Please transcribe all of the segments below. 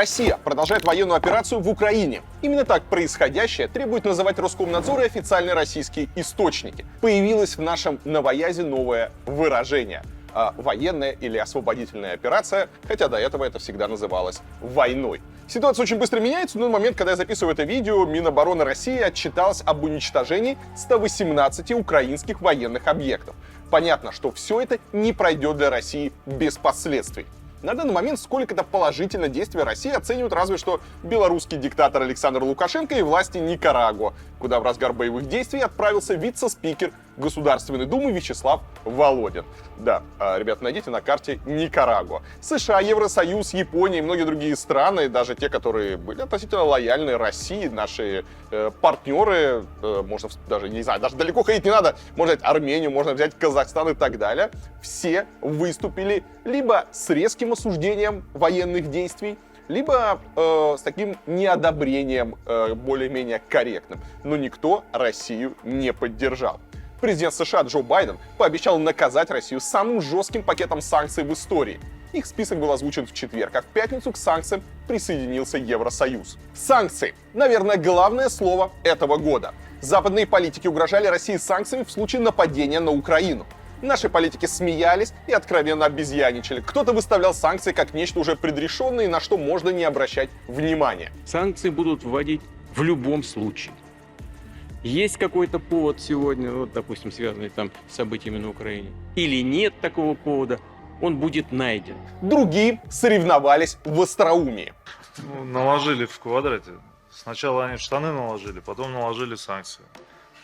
Россия продолжает военную операцию в Украине. Именно так происходящее требует называть Роскомнадзор и официальные российские источники. Появилось в нашем новоязе новое выражение – военная или освободительная операция, хотя до этого это всегда называлось войной. Ситуация очень быстро меняется, но на момент, когда я записываю это видео, Минобороны России отчиталась об уничтожении 118 украинских военных объектов. Понятно, что все это не пройдет для России без последствий. На данный момент сколько-то положительно действия России оценивают разве что белорусский диктатор Александр Лукашенко и власти Никарагуа, куда в разгар боевых действий отправился вице-спикер Государственной Думы Вячеслав Володин. Да, ребята, найдите на карте Никарагуа. США, Евросоюз, Япония и многие другие страны, даже те, которые были относительно лояльны России, наши партнеры, можно даже, не знаю, даже далеко ходить не надо, можно взять Армению, можно взять Казахстан и так далее, все выступили либо с резким осуждением военных действий, либо с таким неодобрением более-менее корректным. Но никто Россию не поддержал. Президент США Джо Байден пообещал наказать Россию самым жестким пакетом санкций в истории. Их список был озвучен в четверг, а в пятницу к санкциям присоединился Евросоюз. Санкции – наверное, главное слово этого года. Западные политики угрожали России санкциями в случае нападения на Украину. Наши политики смеялись и откровенно обезьяничали. Кто-то выставлял санкции как нечто уже предрешенное, на что можно не обращать внимания. Санкции будут вводить в любом случае. Есть какой-то повод сегодня, вот, допустим, связанный там с событиями на Украине, или нет такого повода, он будет найден. Другие соревновались в остроумии. Наложили в квадрате. Сначала они штаны наложили, потом наложили санкции.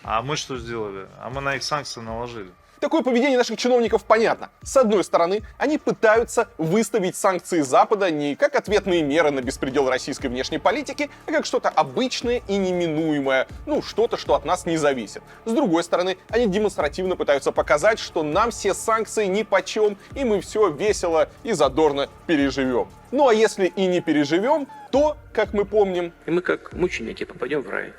А мы что сделали? А мы на их санкции наложили. Такое поведение наших чиновников понятно. С одной стороны, они пытаются выставить санкции Запада не как ответные меры на беспредел российской внешней политики, а как что-то обычное и неминуемое, что-то, что от нас не зависит. С другой стороны, они демонстративно пытаются показать, что нам все санкции нипочем, и мы все весело и задорно переживем. Ну а если и не переживем, то, как мы помним... И мы как мученики попадем в рай.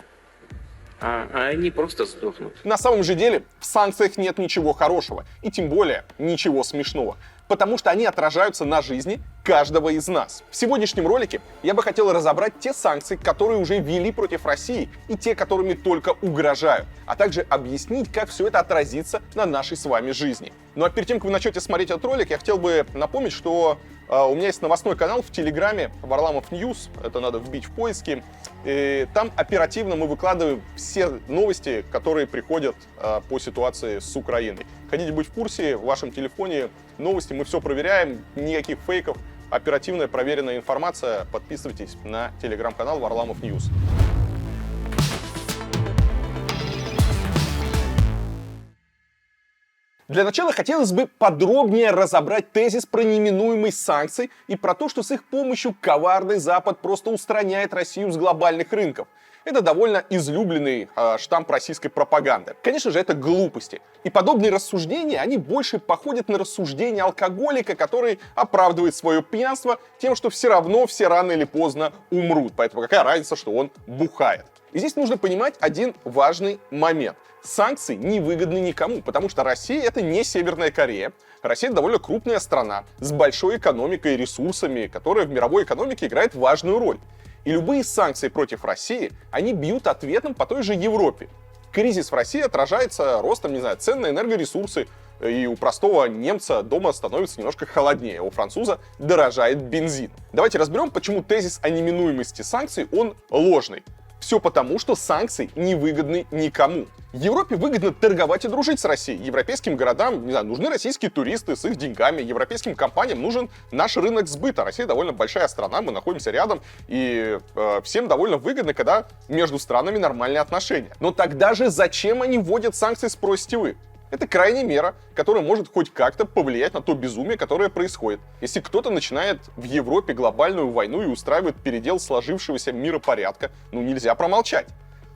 А они просто сдохнут. На самом же деле в санкциях нет ничего хорошего, и тем более ничего смешного, потому что они отражаются на жизни каждого из нас. В сегодняшнем ролике я бы хотел разобрать те санкции, которые уже ввели против России, и те, которыми только угрожают, а также объяснить, как все это отразится на нашей с вами жизни. Ну а перед тем, как вы начнете смотреть этот ролик, я хотел бы напомнить, что у меня есть новостной канал в Телеграме Варламов Ньюс, это надо вбить в поиски. И там оперативно мы выкладываем все новости, которые приходят по ситуации с Украиной. Хотите быть в курсе, в вашем телефоне новости, мы все проверяем, никаких фейков, оперативная проверенная информация. Подписывайтесь на телеграм-канал Варламов Ньюс. Для начала хотелось бы подробнее разобрать тезис про неминуемость санкций и про то, что с их помощью коварный Запад просто устраняет Россию с глобальных рынков. Это довольно излюбленный штамп российской пропаганды. Конечно же, это глупости. И подобные рассуждения, они больше походят на рассуждения алкоголика, который оправдывает свое пьянство тем, что все равно все рано или поздно умрут. Поэтому какая разница, что он бухает. И здесь нужно понимать один важный момент. Санкции невыгодны никому, потому что Россия — это не Северная Корея. Россия — это довольно крупная страна с большой экономикой и ресурсами, которая в мировой экономике играет важную роль. И любые санкции против России, они бьют ответом по той же Европе. Кризис в России отражается ростом, цен на энергоресурсы, и у простого немца дома становится немножко холоднее, а у француза дорожает бензин. Давайте разберем, почему тезис о неминуемости санкций, он ложный. Все потому, что санкции невыгодны никому. Европе выгодно торговать и дружить с Россией. Европейским городам, нужны российские туристы с их деньгами. Европейским компаниям нужен наш рынок сбыта. Россия довольно большая страна, мы находимся рядом. И всем довольно выгодно, когда между странами нормальные отношения. Но тогда же зачем они вводят санкции, спросите вы? Это крайняя мера, которая может хоть как-то повлиять на то безумие, которое происходит. Если кто-то начинает в Европе глобальную войну и устраивает передел сложившегося миропорядка, нельзя промолчать.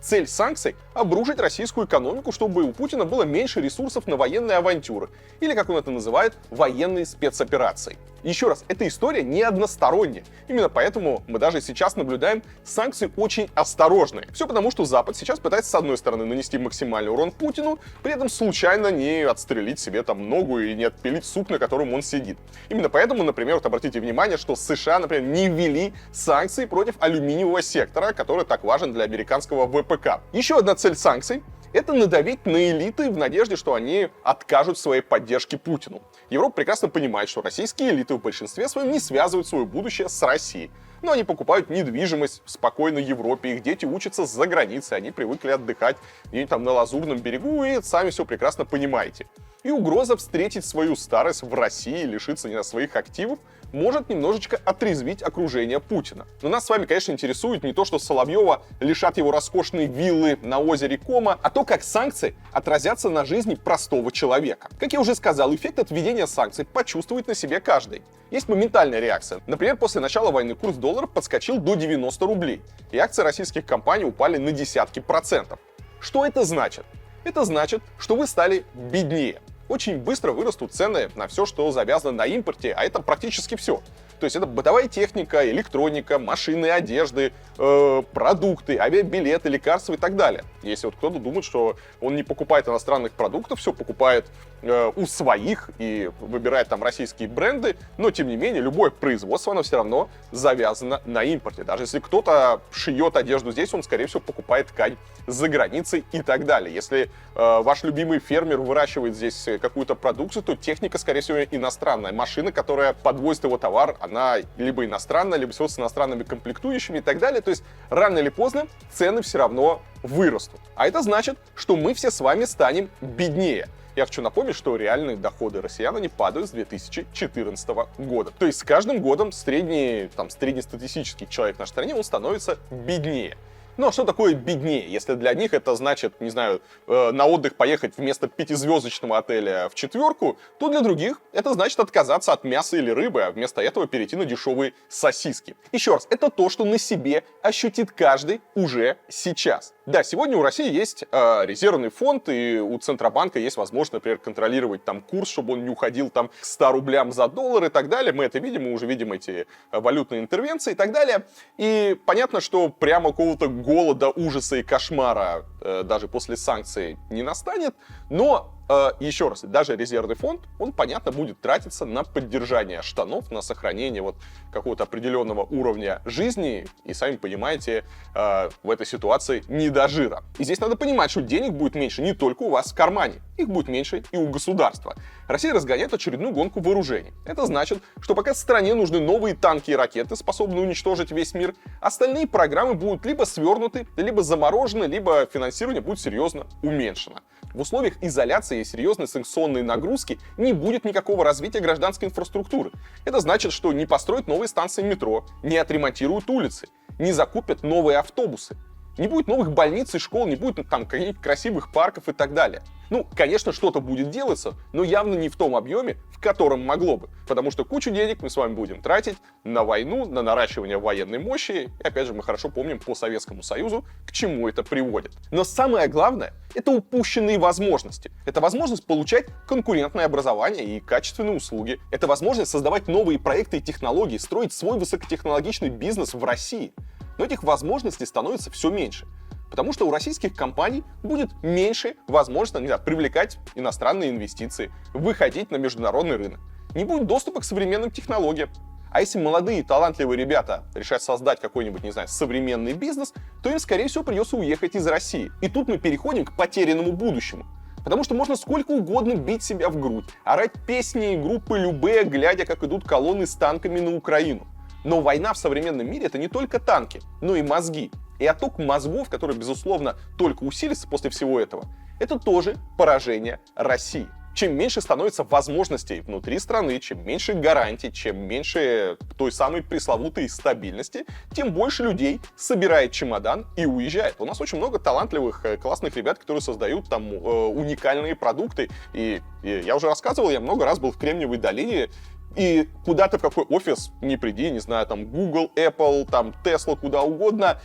Цель санкций — обрушить российскую экономику, чтобы у Путина было меньше ресурсов на военные авантюры, или, как он это называет, военные спецоперации. Еще раз, эта история не односторонняя. Именно поэтому мы даже сейчас наблюдаем санкции очень осторожные. Все потому, что Запад сейчас пытается, с одной стороны, нанести максимальный урон Путину, при этом случайно не отстрелить себе там ногу и не отпилить сук, на котором он сидит. Именно поэтому, например, вот обратите внимание, что США, например, не ввели санкции против алюминиевого сектора, который так важен для американского ВПК. Еще одна цель санкций — это надавить на элиты в надежде, что они откажут в своей поддержке Путину. Европа прекрасно понимает, что российские элиты в большинстве своем не связывают свое будущее с Россией. Но они покупают недвижимость в спокойной Европе, их дети учатся за границей, они привыкли отдыхать где-нибудь там на Лазурном берегу, и сами все прекрасно понимаете. И угроза встретить свою старость в России, лишиться, не знаю, своих активов, может немножечко отрезвить окружение Путина. Но нас с вами, конечно, интересует не то, что Соловьева лишат его роскошной виллы на озере Кома, а то, как санкции отразятся на жизни простого человека. Как я уже сказал, эффект от введения санкций почувствует на себе каждый. Есть моментальная реакция. Например, после начала войны курс доллара подскочил до 90 рублей, и акции российских компаний упали на десятки процентов. Что это значит? Это значит, что вы стали беднее. Очень быстро вырастут цены на все, что завязано на импорте, а это практически все. То есть это бытовая техника, электроника, машины, одежды, продукты, авиабилеты, лекарства и так далее. Если вот кто-то думает, что он не покупает иностранных продуктов, все покупает у своих и выбирает там российские бренды, но тем не менее любое производство, оно все равно завязано на импорте. Даже если кто-то шьет одежду здесь, он, скорее всего, покупает ткань за границей и так далее. Если ваш любимый фермер выращивает здесь какую-то продукцию, то техника, скорее всего, иностранная. Машина, которая подвозит его товар, она либо иностранная, либо всего с иностранными комплектующими и так далее. То есть рано или поздно цены все равно вырастут. А это значит, что мы все с вами станем беднее. Я хочу напомнить, что реальные доходы россиян, они падают с 2014 года. То есть с каждым годом среднестатистический человек в нашей стране, он становится беднее. Ну а что такое беднее? Если для них это значит, не знаю, на отдых поехать вместо 5-звездочного отеля в 4, то для других это значит отказаться от мяса или рыбы, а вместо этого перейти на дешевые сосиски. Еще раз, это то, что на себе ощутит каждый уже сейчас. Да, сегодня у России есть резервный фонд, и у Центробанка есть возможность, например, контролировать там курс, чтобы он не уходил там к 100 рублям за доллар и так далее. Мы это видим, мы уже видим эти валютные интервенции и так далее. И понятно, что прямо какого-то голода, ужаса и кошмара даже после санкций не настанет, но еще раз, даже резервный фонд, он, понятно, будет тратиться на поддержание штанов, на сохранение вот какого-то определенного уровня жизни, и, сами понимаете, в этой ситуации не до жира. И здесь надо понимать, что денег будет меньше не только у вас в кармане, их будет меньше и у государства. Россия разгоняет очередную гонку вооружений. Это значит, что пока стране нужны новые танки и ракеты, способные уничтожить весь мир, остальные программы будут либо свернуты, либо заморожены, либо финансирование будет серьезно уменьшено. В условиях изоляции и серьезной санкционной нагрузки не будет никакого развития гражданской инфраструктуры. Это значит, что не построят новые станции метро, не отремонтируют улицы, не закупят новые автобусы. Не будет новых больниц и школ, не будет там каких-нибудь красивых парков и так далее. Ну, конечно, что-то будет делаться, но явно не в том объеме, в котором могло бы. Потому что кучу денег мы с вами будем тратить на войну, на наращивание военной мощи. И опять же, мы хорошо помним по Советскому Союзу, к чему это приводит. Но самое главное — это упущенные возможности. Это возможность получать конкурентное образование и качественные услуги. Это возможность создавать новые проекты и технологии, строить свой высокотехнологичный бизнес в России. Но этих возможностей становится все меньше. Потому что у российских компаний будет меньше возможности, привлекать иностранные инвестиции, выходить на международный рынок. Не будет доступа к современным технологиям. А если молодые талантливые ребята решат создать какой-нибудь, не знаю, современный бизнес, то им, скорее всего, придется уехать из России. И тут мы переходим к потерянному будущему. Потому что можно сколько угодно бить себя в грудь, орать песни и группы Любэ, глядя, как идут колонны с танками на Украину. Но война в современном мире — это не только танки, но и мозги. И отток мозгов, который, безусловно, только усилится после всего этого, это тоже поражение России. Чем меньше становится возможностей внутри страны, чем меньше гарантий, чем меньше той самой пресловутой стабильности, тем больше людей собирает чемодан и уезжает. У нас очень много талантливых, классных ребят, которые создают там уникальные продукты. И я уже рассказывал, я много раз был в Кремниевой долине, и куда ты в какой офис не приди, не знаю, там Google, Apple, там Tesla, куда угодно,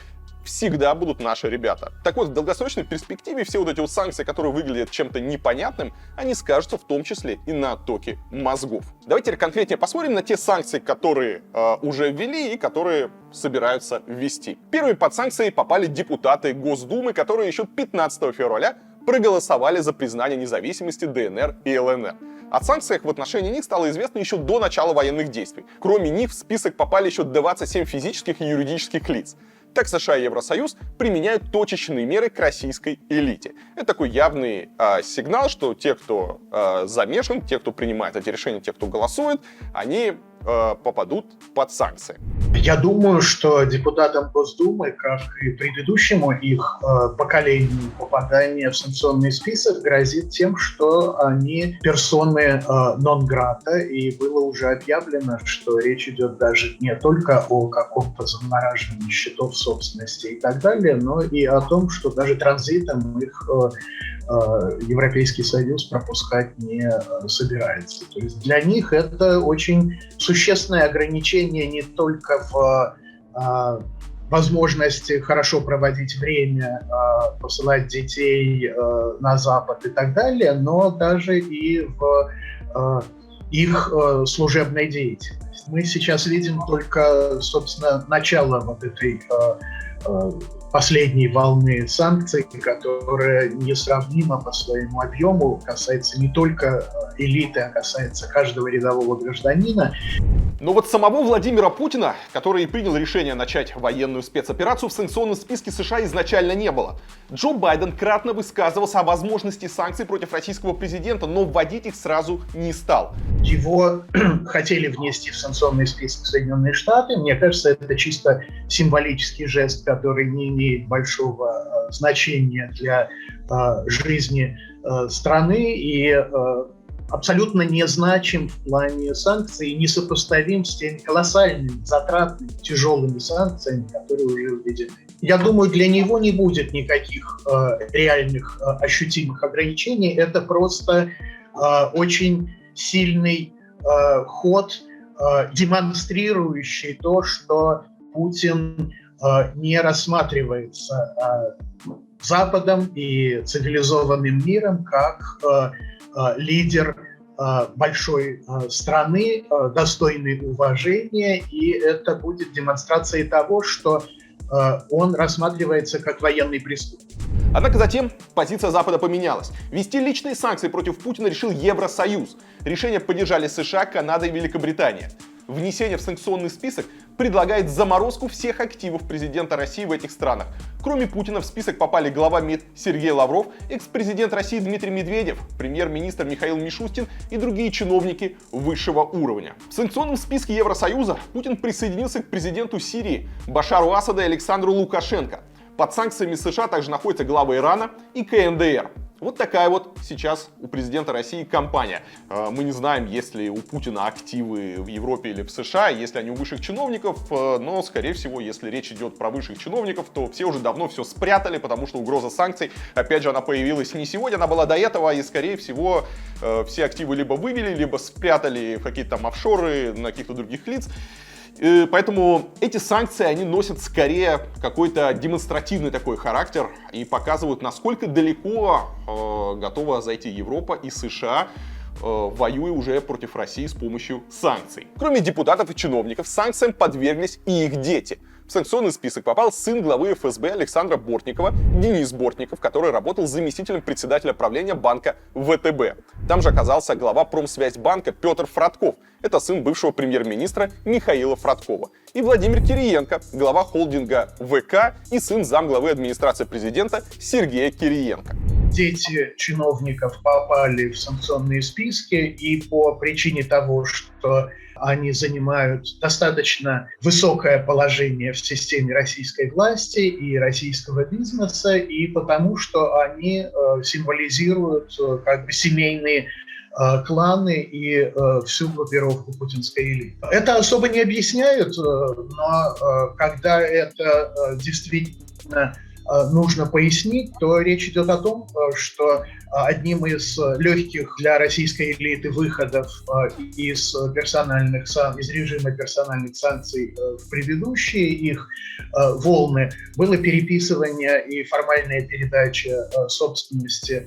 всегда будут наши ребята. Так вот, в долгосрочной перспективе все вот эти вот санкции, которые выглядят чем-то непонятным, они скажутся в том числе и на оттоке мозгов. Давайте конкретнее посмотрим на те санкции, которые уже ввели и которые собираются ввести. Первыми под санкции попали депутаты Госдумы, которые еще 15 февраля проголосовали за признание независимости ДНР и ЛНР. О санкциях в отношении них стало известно еще до начала военных действий. Кроме них в список попали еще 27 физических и юридических лиц. Так США и Евросоюз применяют точечные меры к российской элите. Это такой явный сигнал, что те, кто замешан, те, кто принимает эти решения, те, кто голосует, они попадут под санкции. Я думаю, что депутатам Госдумы, как и предыдущему их поколению, попадание в санкционный список грозит тем, что они персоны нон-грата, и было уже объявлено, что речь идет даже не только о каком-то замораживании счетов собственности и так далее, но и о том, что даже транзитом их Европейский Союз пропускать не собирается. То есть для них это очень существенное ограничение не только в возможности хорошо проводить время, посылать детей на Запад и так далее, но даже и в их служебной деятельности. Мы сейчас видим только, собственно, начало вот этой последней волны санкций, которая несравнима по своему объему, касается не только элиты, а касается каждого рядового гражданина. Но вот самого Владимира Путина, который принял решение начать военную спецоперацию, в санкционном списке США изначально не было. Джо Байден кратно высказывался о возможности санкций против российского президента, но вводить их сразу не стал. Его хотели внести в санкционный список Соединенные Штаты. Мне кажется, это чисто символический жест, который не имеет большого значения для жизни страны и абсолютно незначим в плане санкций и несопоставим с теми колоссальными, затратными, тяжелыми санкциями, которые уже введены. Я думаю, для него не будет никаких реальных ощутимых ограничений. Это просто очень сильный ход, демонстрирующий то, что Путин не рассматривается Западом и цивилизованным миром как лидер большой страны, достойный уважения, и это будет демонстрацией того, что он рассматривается как военный преступник. Однако затем позиция Запада поменялась. Ввести личные санкции против Путина решил Евросоюз. Решение поддержали США, Канада и Великобритания. Внесение в санкционный список предлагает заморозку всех активов президента России в этих странах. Кроме Путина в список попали глава МИД Сергей Лавров, экс-президент России Дмитрий Медведев, премьер-министр Михаил Мишустин и другие чиновники высшего уровня. В санкционном списке Евросоюза Путин присоединился к президенту Сирии Башару Асаду и Александру Лукашенко. Под санкциями США также находятся главы Ирана и КНДР. Вот такая вот сейчас у президента России кампания. Мы не знаем, есть ли у Путина активы в Европе или в США, есть ли они у высших чиновников, но, скорее всего, если речь идет про высших чиновников, то все уже давно все спрятали, потому что угроза санкций, опять же, она появилась не сегодня, она была до этого, и, скорее всего, все активы либо вывели, либо спрятали в какие-то там офшоры на каких-то других лиц. Поэтому эти санкции, они носят скорее какой-то демонстративный такой характер и показывают, насколько далеко готова зайти Европа и США, воюя уже против России с помощью санкций. Кроме депутатов и чиновников, санкциям подверглись и их дети. В санкционный список попал сын главы ФСБ Александра Бортникова, Денис Бортников, который работал заместителем председателя правления банка ВТБ. Там же оказался глава Промсвязьбанка Петр Фродков. Это сын бывшего премьер-министра Михаила Фродкова. И Владимир Кириенко, глава холдинга ВК и сын замглавы администрации президента Сергея Кириенко. Дети чиновников попали в санкционные списки, и по причине того, что они занимают достаточно высокое положение в системе российской власти и российского бизнеса, и потому что они символизируют как бы семейные кланы и всю группировку путинской элиты. Это особо не объясняют, но когда это действительно нужно пояснить, то речь идет о том, что одним из легких для российской элиты выходов из режима персональных санкций в предыдущие их волны было переписывание и формальная передача собственности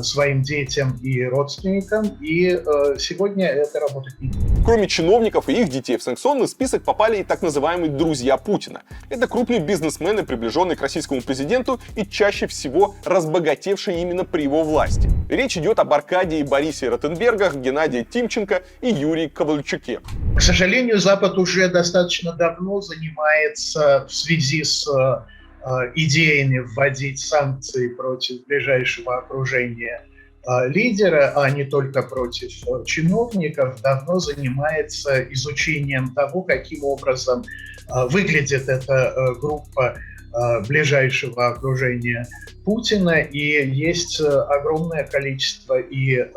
своим детям и родственникам, и сегодня это работает не будет. Кроме чиновников и их детей, в санкционный список попали и так называемые «друзья Путина». Это крупные бизнесмены, приближенные к российскому президенту и чаще всего разбогатевшие именно при его власти. Речь идет об Аркадии и Борисе Ротенбергах, Геннадии Тимченко и Юрии Ковальчуке. К сожалению, Запад уже достаточно давно занимается в связи с идеями вводить санкции против ближайшего окружения лидера, а не только против чиновников, давно занимается изучением того, каким образом выглядит эта группа ближайшего окружения Путина, и есть огромное количество и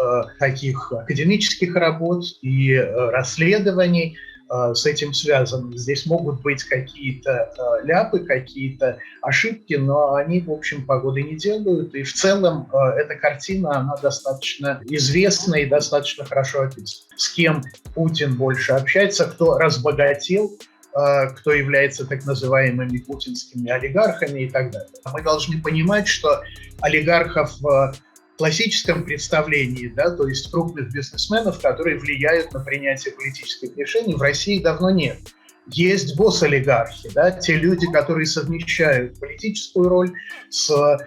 таких академических работ, и расследований с этим связанных. Здесь могут быть какие-то ляпы, какие-то ошибки, но они, в общем, погоды не делают, и в целом эта картина, она достаточно известна и достаточно хорошо описана. С кем Путин больше общается, кто разбогател, кто является так называемыми путинскими олигархами и так далее. Мы должны понимать, что олигархов в классическом представлении, да, то есть крупных бизнесменов, которые влияют на принятие политических решений, в России давно нет. Есть госолигархи, да, те люди, которые совмещают политическую роль с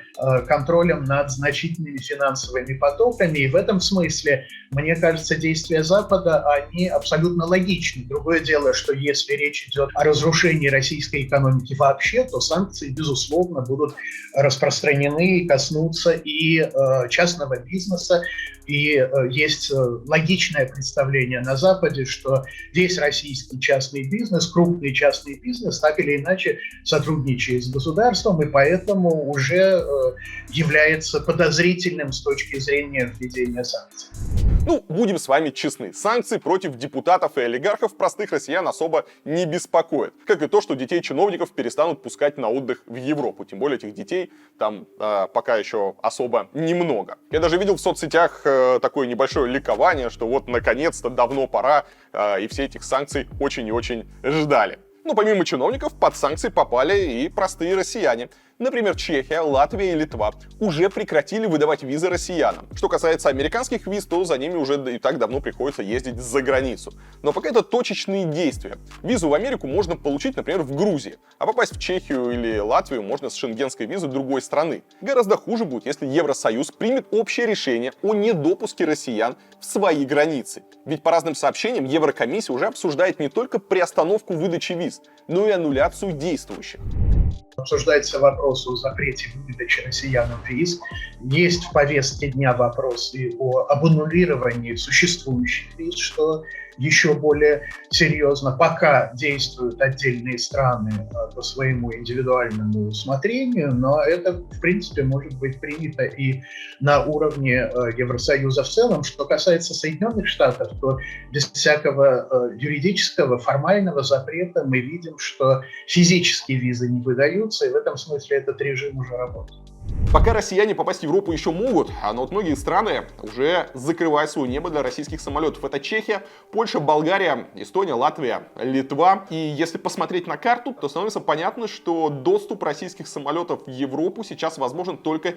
контролем над значительными финансовыми потоками. И в этом смысле, мне кажется, действия Запада, они абсолютно логичны. Другое дело, что если речь идет о разрушении российской экономики вообще, то санкции, безусловно, будут распространены и коснутся и частного бизнеса. И есть логичное представление на Западе, что весь российский частный бизнес, крупный частный бизнес, так или иначе сотрудничает с государством, и поэтому уже является подозрительным с точки зрения введения санкций. Ну, будем с вами честны, санкции против депутатов и олигархов простых россиян особо не беспокоят. Как и то, что детей чиновников перестанут пускать на отдых в Европу. Тем более этих детей там пока еще особо немного. Я даже видел в соцсетях такое небольшое ликование, что вот наконец-то давно пора, и все этих санкций очень и очень ждали. Но помимо чиновников под санкции попали и простые россияне. Например, Чехия, Латвия и Литва уже прекратили выдавать визы россиянам. Что касается американских виз, то за ними уже и так давно приходится ездить за границу. Но пока это точечные действия. Визу в Америку можно получить, например, в Грузии, а попасть в Чехию или Латвию можно с шенгенской визы другой страны. Гораздо хуже будет, если Евросоюз примет общее решение о недопуске россиян в свои границы. Ведь по разным сообщениям Еврокомиссия уже обсуждает не только приостановку выдачи виз, но и аннуляцию действующих. Обсуждается вопрос о запрете выдачи россиянам виз. Есть в повестке дня вопросы об аннулировании существующих виз, что еще более серьезно. Пока действуют отдельные страны по своему индивидуальному усмотрению, но это, в принципе, может быть принято и на уровне Евросоюза в целом. Что касается Соединенных Штатов, то без всякого юридического, формального запрета мы видим, что физические визы не выдаются, и в этом смысле этот режим уже работает. Пока россияне попасть в Европу еще могут, но вот многие страны уже закрывают свое небо для российских самолетов. Это Чехия, Польша, Болгария, Эстония, Латвия, Литва. И если посмотреть на карту, то становится понятно, что доступ российских самолетов в Европу сейчас возможен только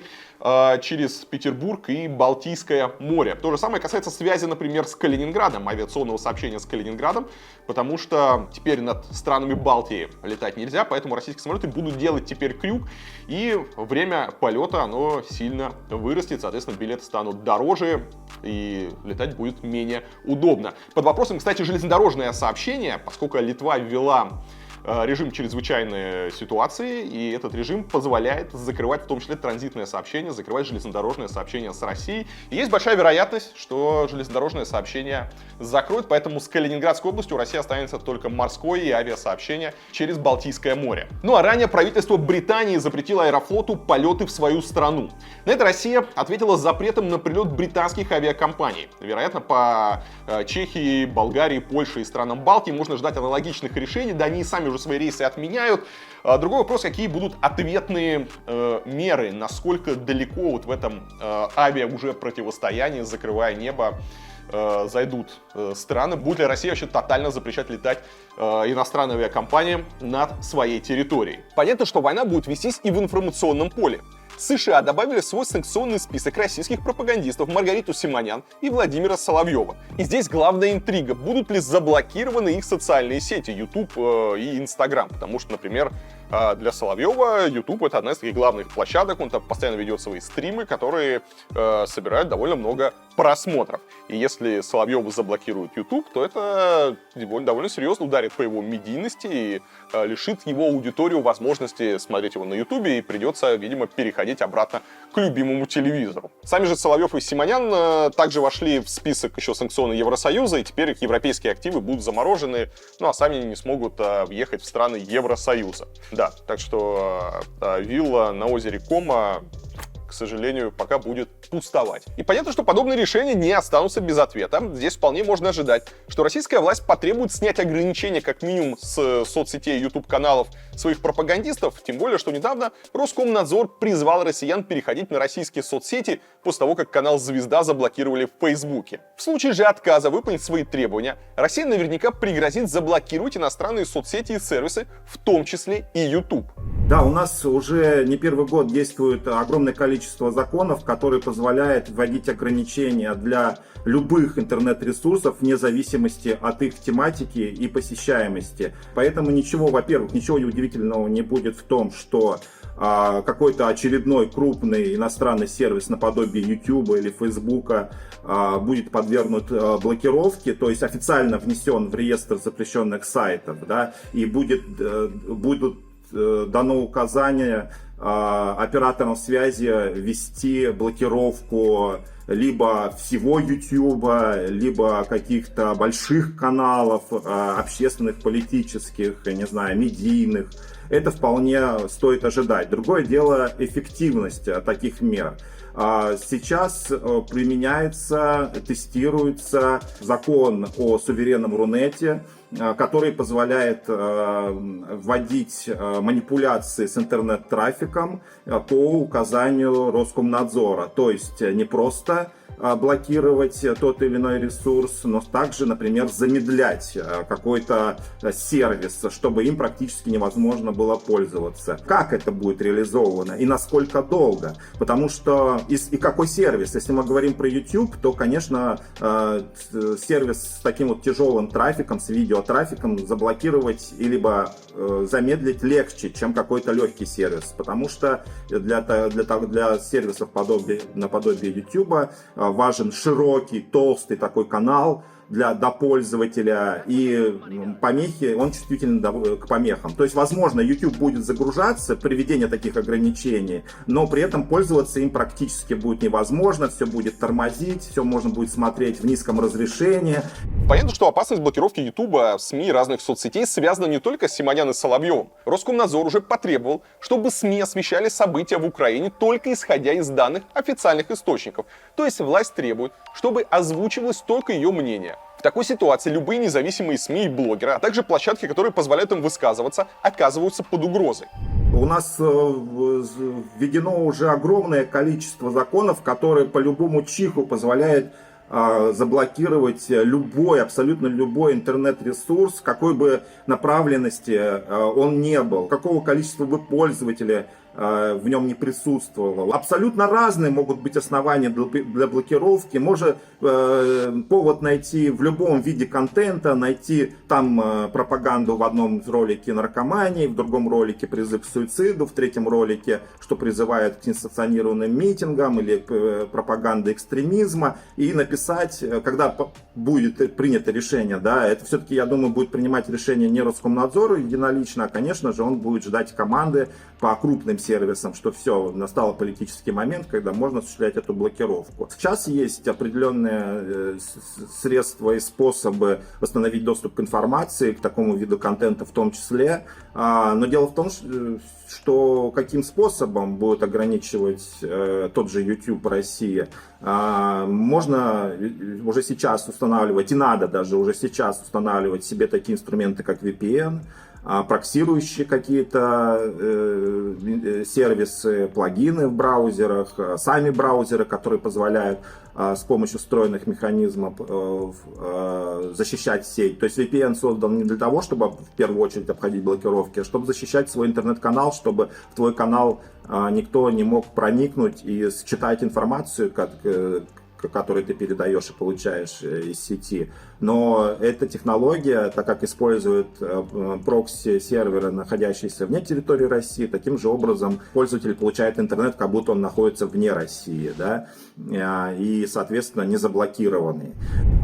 через Петербург и Балтийское море. То же самое касается связи, например, с Калининградом, авиационного сообщения с Калининградом, потому что теперь над странами Балтии летать нельзя, поэтому российские самолеты будут делать теперь крюк, и время полета оно сильно вырастет, соответственно, билеты станут дороже и летать будет менее удобно. Под вопросом, кстати, железнодорожное сообщение, поскольку Литва ввела режим чрезвычайной ситуации, и этот режим позволяет закрывать в том числе транзитное сообщение, закрывать железнодорожное сообщение с Россией. И есть большая вероятность, что железнодорожное сообщение закроют, поэтому с Калининградской областью у России останется только морское и авиасообщение через Балтийское море. Ну а ранее правительство Британии запретило Аэрофлоту полеты в свою страну. На это Россия ответила запретом на прилет британских авиакомпаний. Вероятно, по Чехии, Болгарии, Польше и странам Балтии можно ждать аналогичных решений, да они и сами уже уже свои рейсы отменяют. Другой вопрос, какие будут ответные меры, насколько далеко вот в этом авиа уже противостоянии, закрывая небо, зайдут страны. Будет ли Россия вообще тотально запрещать летать иностранным авиакомпаниям над своей территорией? Понятно, что война будет вестись и в информационном поле. США добавили в свой санкционный список российских пропагандистов Маргариту Симонян и Владимира Соловьева. И здесь главная интрига, будут ли заблокированы их социальные сети YouTube и Instagram. Потому что, например, для Соловьева YouTube — это одна из таких главных площадок, он там постоянно ведет свои стримы, которые собирают довольно много просмотров. И если Соловьева заблокирует YouTube, то это довольно серьезно ударит по его медийности и лишит его аудиторию возможности смотреть его на YouTube, и придется, видимо, переходить обратно к любимому телевизору. Сами же Соловьев и Симонян также вошли в список еще санкционный Евросоюза, и теперь их европейские активы будут заморожены, ну а сами они не смогут въехать в страны Евросоюза. Да, так что вилла на озере Кома, к сожалению, пока будет пустовать. И понятно, что подобные решения не останутся без ответа. Здесь вполне можно ожидать, что российская власть потребует снять ограничения как минимум с соцсетей и YouTube-каналов своих пропагандистов, тем более, что недавно Роскомнадзор призвал россиян переходить на российские соцсети после того, как канал «Звезда» заблокировали в Фейсбуке. В случае же отказа выполнить свои требования, Россия наверняка пригрозит заблокировать иностранные соцсети и сервисы, в том числе и YouTube. Да, у нас уже не первый год действует огромное количество законов, которые позволяют вводить ограничения для любых интернет-ресурсов вне зависимости от их тематики и посещаемости. Поэтому ничего, во-первых, ничего удивительного не будет в том, что какой-то очередной крупный иностранный сервис наподобие YouTube или Facebook будет подвергнут блокировке, то есть официально внесен в реестр запрещенных сайтов, да, и будут дано указание операторам связи ввести блокировку либо всего YouTube, либо каких-то больших каналов, общественных, политических, я не знаю, медийных. Это вполне стоит ожидать. Другое дело эффективность таких мер. Сейчас применяется, тестируется закон о суверенном Рунете, который позволяет вводить манипуляции с интернет-трафиком по указанию Роскомнадзора. То есть не просто блокировать тот или иной ресурс, но также, например, замедлять какой-то сервис, чтобы им практически невозможно было пользоваться. Как это будет реализовано и насколько долго? Потому что и какой сервис? Если мы говорим про YouTube, то, конечно, сервис с таким вот тяжелым трафиком, с видеотрафиком заблокировать и либо замедлить легче, чем какой-то легкий сервис. Потому что для сервисов наподобие YouTube важен широкий, толстый такой канал до пользователя, и помехи, он чувствителен к помехам. То есть, возможно, YouTube будет загружаться при введении таких ограничений, но при этом пользоваться им практически будет невозможно, все будет тормозить, все можно будет смотреть в низком разрешении. Понятно, что опасность блокировки YouTube, СМИ и разных соцсетей связана не только с Симонян и Соловьевым. Роскомнадзор уже потребовал, чтобы СМИ освещали события в Украине только исходя из данных официальных источников. То есть власть требует, чтобы озвучивалось только ее мнение. В такой ситуации любые независимые СМИ и блогеры, а также площадки, которые позволяют им высказываться, оказываются под угрозой. У нас введено уже огромное количество законов, которые по любому чиху позволяют заблокировать абсолютно любой интернет-ресурс, какой бы направленности он не был, какого количества бы пользователя в нем не присутствовало. Абсолютно разные могут быть основания для блокировки. Можно повод найти в любом виде контента, найти там пропаганду в одном ролике наркомании, в другом ролике призыв к суициду, в третьем ролике, что призывает к несанкционированным митингам или пропаганда экстремизма, и написать, когда будет принято решение, да, это все-таки, я думаю, будет принимать решение не Роскомнадзор единолично, а, конечно же, он будет ждать команды по крупным сервисам, что все, настал политический момент, когда можно осуществлять эту блокировку. Сейчас есть определенные средства и способы восстановить доступ к информации, к такому виду контента в том числе, но дело в том, что каким способом будет ограничивать тот же YouTube в России. Можно уже сейчас устанавливать, и надо даже уже сейчас устанавливать себе такие инструменты, как VPN, проксирующие какие-то сервисы, плагины в браузерах, сами браузеры, которые позволяют с помощью встроенных механизмов защищать сеть. То есть VPN создан не для того, чтобы в первую очередь обходить блокировки, а чтобы защищать свой интернет-канал, чтобы в твой канал никто не мог проникнуть и считать информацию, который ты передаешь и получаешь из сети. Но эта технология, так как использует прокси-серверы, находящиеся вне территории России, таким же образом пользователь получает интернет, как будто он находится вне России, да, и, соответственно, не заблокированный.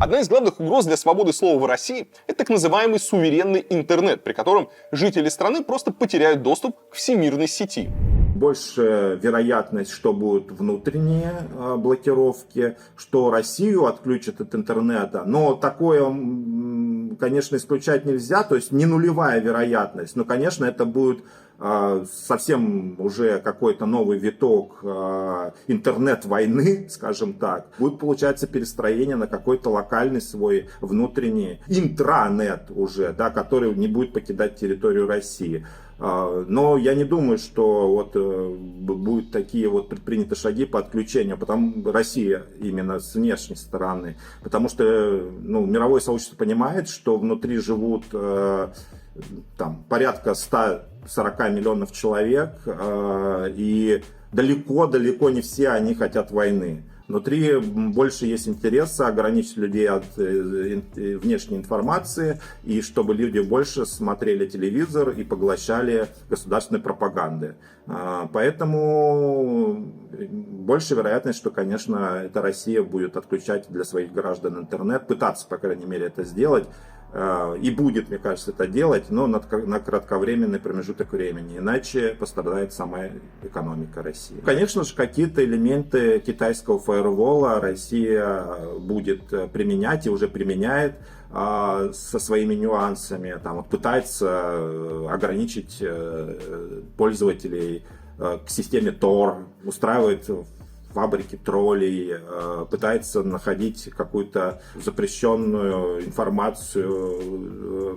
Одна из главных угроз для свободы слова в России – это так называемый суверенный интернет, при котором жители страны просто потеряют доступ к всемирной сети. Больше вероятность, что будут внутренние блокировки, что Россию отключат от интернета. Но такое, конечно, исключать нельзя, то есть не нулевая вероятность. Но, конечно, это будет совсем уже какой-то новый виток интернет-войны, скажем так. Будет, получается, перестроение на какой-то локальный свой внутренний интранет уже, да, который не будет покидать территорию России. Но я не думаю, что вот будут такие вот предприняты шаги по отключению, потому Россия именно с внешней стороны, потому что мировое сообщество понимает, что внутри живут там порядка 140 миллионов человек, и далеко не все они хотят войны. Внутри больше есть интереса ограничить людей от внешней информации, и чтобы люди больше смотрели телевизор и поглощали государственной пропаганды. Поэтому больше вероятность, что, конечно, эта Россия будет отключать для своих граждан интернет, пытаться, по крайней мере, это сделать. И будет, мне кажется, это делать, но на кратковременный промежуток времени, иначе пострадает сама экономика России. Конечно же, какие-то элементы китайского фаервола Россия будет применять и уже применяет со своими нюансами. Там, вот, пытается ограничить пользователей к системе Tor, устраивает фабрики троллей, пытается находить какую-то запрещенную информацию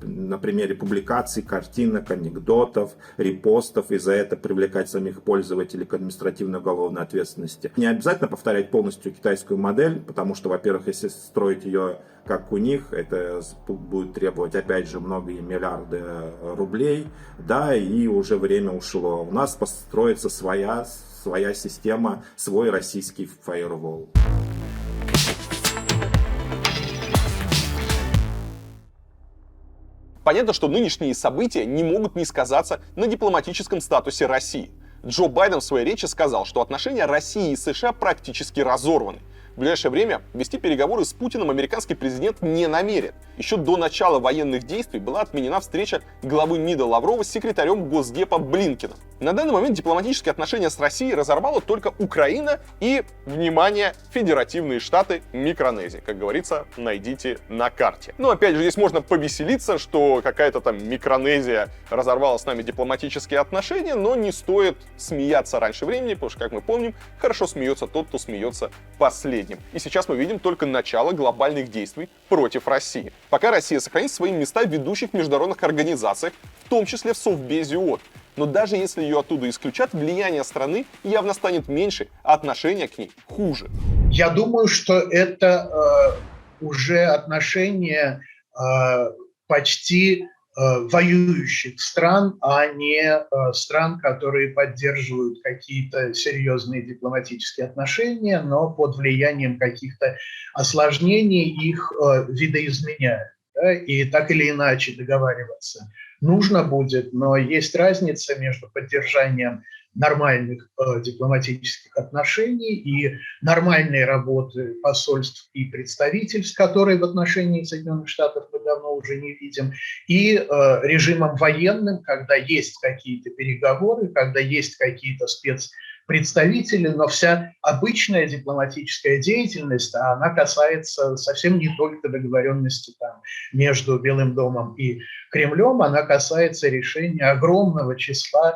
на примере публикаций, картинок, анекдотов, репостов, и за это привлекать самих пользователей к административной уголовной ответственности. Не обязательно повторять полностью китайскую модель, потому что, во-первых, если строить ее как у них, это будет требовать, опять же, многие миллиарды рублей, да, и уже время ушло. У нас построится своя система, свой российский фаервол. Понятно, что нынешние события не могут не сказаться на дипломатическом статусе России. Джо Байден в своей речи сказал, что отношения России и США практически разорваны. В ближайшее время вести переговоры с Путиным американский президент не намерен. Еще до начала военных действий была отменена встреча главы МИДа Лаврова с секретарем Госдепа Блинкеном. На данный момент дипломатические отношения с Россией разорвала только Украина и, внимание, Федеративные Штаты Микронезии. Как говорится, найдите на карте. Но опять же, здесь можно повеселиться, что какая-то там Микронезия разорвала с нами дипломатические отношения, но не стоит смеяться раньше времени, потому что, как мы помним, хорошо смеется тот, кто смеется последним. И сейчас мы видим только начало глобальных действий против России. Пока Россия сохранит свои места в ведущих международных организациях, в том числе в Совбезе ООН. Но даже если ее оттуда исключат, влияние страны явно станет меньше, а отношение к ней хуже. Я думаю, что это уже отношение почти воюющих стран, а не стран, которые поддерживают какие-то серьезные дипломатические отношения, но под влиянием каких-то осложнений их видоизменяют. Да? И так или иначе договариваться нужно будет, но есть разница между поддержанием нормальных дипломатических отношений и нормальной работы посольств и представительств, которые в отношении Соединенных Штатов мы давно уже не видим, и режимом военным, когда есть какие-то переговоры, когда есть какие-то спецпредставители, но вся обычная дипломатическая деятельность, она касается совсем не только договоренности там, между Белым домом и Кремлем, она касается решения огромного числа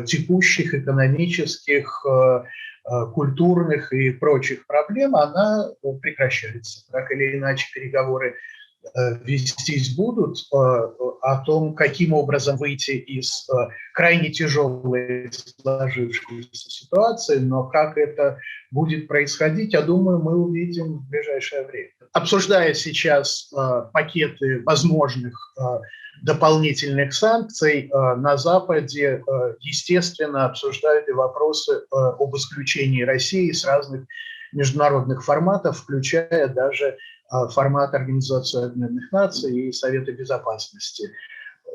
текущих экономических, культурных и прочих проблем, она прекращается. Так или иначе, переговоры вестись будут, о том, каким образом выйти из крайне тяжелой сложившейся ситуации, но как это будет происходить, я думаю, мы увидим в ближайшее время. Обсуждая сейчас пакеты возможных дополнительных санкций, на Западе, естественно, обсуждают и вопросы об исключении России с разных международных форматов, включая даже формат Организации Объединенных Наций и Совета Безопасности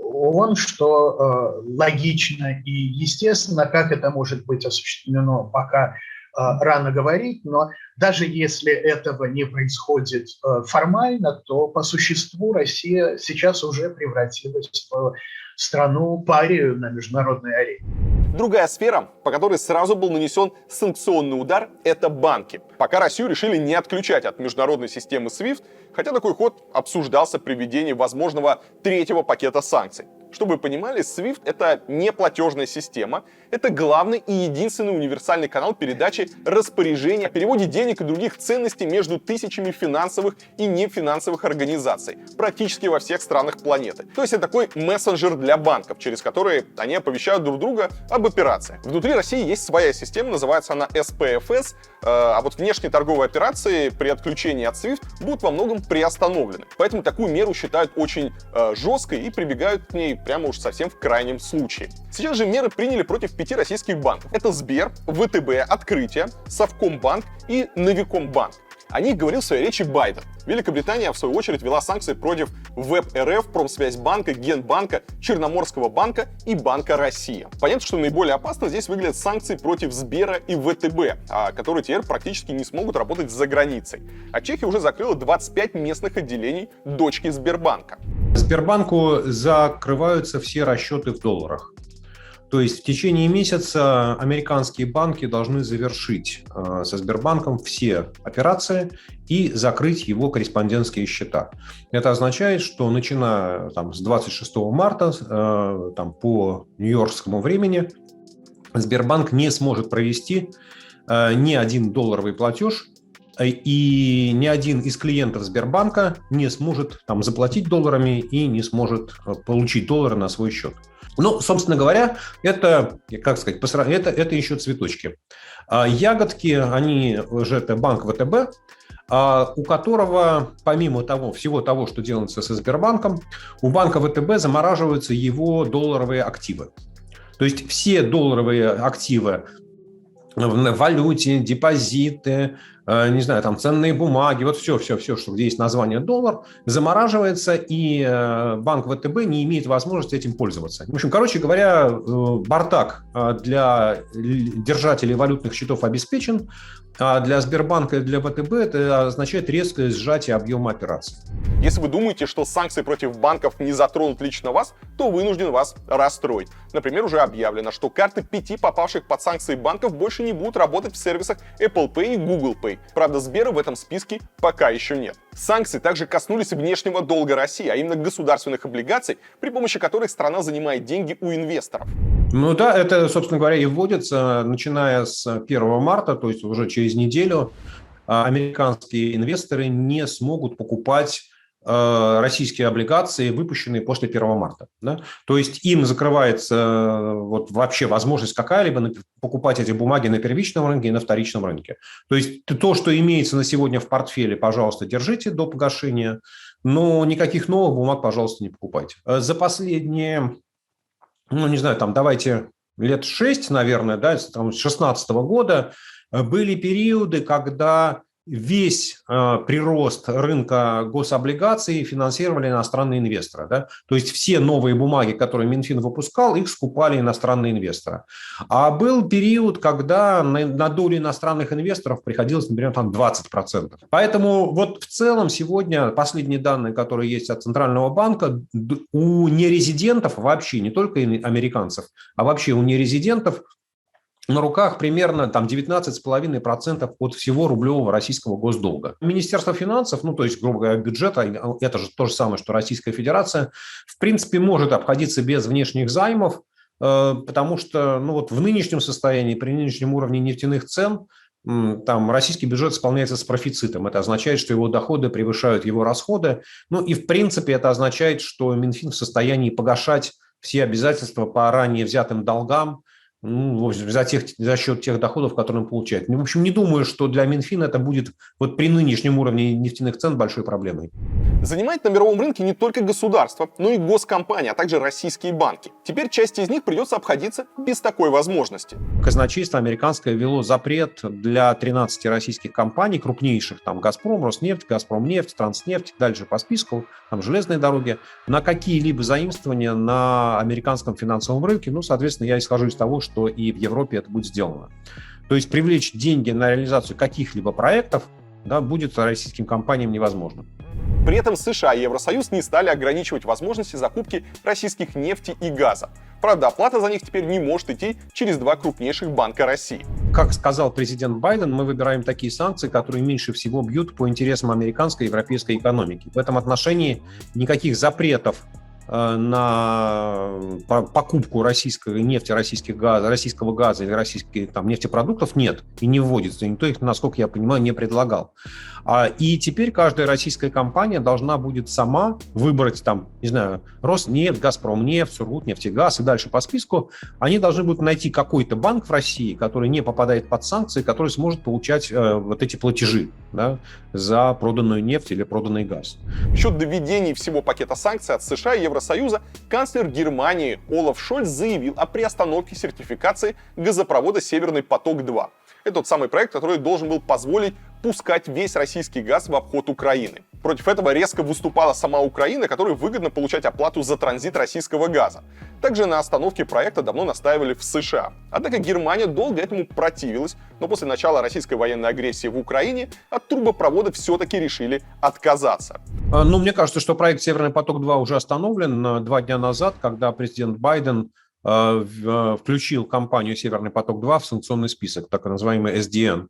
ООН, что логично и естественно. Как это может быть осуществлено, пока рано говорить, но даже если этого не происходит формально, то по существу Россия сейчас уже превратилась в страну-парию на международной арене. Другая сфера, по которой сразу был нанесен санкционный удар, это банки. Пока Россию решили не отключать от международной системы SWIFT, хотя такой ход обсуждался при введении возможного третьего пакета санкций. Чтобы вы понимали, SWIFT — это не платежная система, это главный и единственный универсальный канал передачи распоряжения о переводе денег и других ценностей между тысячами финансовых и нефинансовых организаций практически во всех странах планеты. То есть это такой мессенджер для банков, через который они оповещают друг друга об операциях. Внутри России есть своя система, называется она SPFS, а вот внешние торговые операции при отключении от SWIFT будут во многом приостановлены. Поэтому такую меру считают очень жесткой и прибегают к ней прямо уж совсем в крайнем случае. Сейчас же меры приняли против 5 российских банков. Это Сбер, ВТБ, Открытие, Совкомбанк и Новикомбанк. О них говорил в своей речи Байден. Великобритания, в свою очередь, ввела санкции против ВЭБ-РФ, Промсвязьбанка, Генбанка, Черноморского банка и Банка России. Понятно, что наиболее опасно здесь выглядят санкции против Сбера и ВТБ, которые теперь практически не смогут работать за границей. А Чехия уже закрыла 25 местных отделений дочки Сбербанка. Сбербанку закрываются все расчеты в долларах. То есть в течение месяца американские банки должны завершить со Сбербанком все операции и закрыть его корреспондентские счета. Это означает, что начиная с 26 марта по нью-йоркскому времени Сбербанк не сможет провести ни один долларовый платеж, и ни один из клиентов Сбербанка не сможет заплатить долларами и не сможет получить доллары на свой счет. Ну, собственно говоря, это еще цветочки. Ягодки, они же это банк ВТБ, у которого, помимо всего того, что делается со Сбербанком, у банка ВТБ замораживаются его долларовые активы. То есть все долларовые активы в валюте, депозиты, не знаю, ценные бумаги, вот все, что где есть название доллар, замораживается, и банк ВТБ не имеет возможности этим пользоваться. В общем, короче говоря, бардак для держателей валютных счетов обеспечен, а для Сбербанка и для ВТБ это означает резкое сжатие объема операций. Если вы думаете, что санкции против банков не затронут лично вас, то вынужден вас расстроить. Например, уже объявлено, что карты 5 попавших под санкции банков больше не будут работать в сервисах Apple Pay и Google Pay. Правда, Сбера в этом списке пока еще нет. Санкции также коснулись внешнего долга России, а именно государственных облигаций, при помощи которых страна занимает деньги у инвесторов. Ну да, это, собственно говоря, и вводится, начиная с 1 марта, то есть уже через неделю, американские инвесторы не смогут покупать российские облигации, выпущенные после 1 марта. Да? То есть им закрывается вообще возможность какая-либо покупать эти бумаги на первичном рынке и на вторичном рынке. То есть то, что имеется на сегодня в портфеле, пожалуйста, держите до погашения, но никаких новых бумаг, пожалуйста, не покупайте. За последние, давайте лет 6, наверное, с 2016 года были периоды, когда весь прирост рынка гособлигаций финансировали иностранные инвесторы. Да? То есть все новые бумаги, которые Минфин выпускал, их скупали иностранные инвесторы. А был период, когда на долю иностранных инвесторов приходилось, например, 20%. Поэтому в целом сегодня последние данные, которые есть от Центрального банка, у нерезидентов вообще, не только американцев, а вообще у нерезидентов на руках примерно 19,5% от всего рублевого российского госдолга. Министерство финансов, то есть, грубо говоря, бюджета, это же то же самое, что Российская Федерация, в принципе, может обходиться без внешних займов, потому что в нынешнем состоянии, при нынешнем уровне нефтяных цен, там российский бюджет исполняется с профицитом. Это означает, что его доходы превышают его расходы. Ну и в принципе это означает, что Минфин в состоянии погашать все обязательства по ранее взятым долгам, ну, в общем, за счет тех доходов, которые он получает. Ну, в общем, не думаю, что для Минфина это будет вот при нынешнем уровне нефтяных цен большой проблемой. Занимает на мировом рынке не только государство, но и госкомпании, а также российские банки. Теперь часть из них придется обходиться без такой возможности. Казначейство американское ввело запрет для 13 российских компаний, крупнейших, там «Газпром», «Роснефть», «Газпромнефть», «Транснефть», дальше по списку, там железные дороги, на какие-либо заимствования на американском финансовом рынке. Ну, соответственно, я исхожу из того, что и в Европе это будет сделано. То есть привлечь деньги на реализацию каких-либо проектов, да, будет российским компаниям невозможно. При этом США и Евросоюз не стали ограничивать возможности закупки российских нефти и газа. Правда, оплата за них теперь не может идти через два крупнейших банка России. Как сказал президент Байден, мы выбираем такие санкции, которые меньше всего бьют по интересам американской и европейской экономики. В этом отношении никаких запретов на покупку российской нефти, российского газа или российских там, нефтепродуктов нет и не вводится. Никто их, насколько я понимаю, не предлагал. И теперь каждая российская компания должна будет сама выбрать, там, не знаю, Роснефть, Газпромнефть, Сургутнефтегаз и дальше по списку. Они должны будут найти какой-то банк в России, который не попадает под санкции, который сможет получать вот эти платежи, да, за проданную нефть или проданный газ. Еще до введения всего пакета санкций от США и Евросоюза канцлер Германии Олаф Шольц заявил о приостановке сертификации газопровода «Северный поток-2». Это тот самый проект, который должен был позволить пускать весь российский газ в обход Украины. Против этого резко выступала сама Украина, которой выгодно получать оплату за транзит российского газа. Также на остановке проекта давно настаивали в США. Однако Германия долго этому противилась, но после начала российской военной агрессии в Украине от трубопровода все-таки решили отказаться. Ну, мне кажется, что проект «Северный поток-2» уже остановлен 2 дня назад, когда президент Байден включил компанию «Северный поток-2» в санкционный список, так называемый SDN.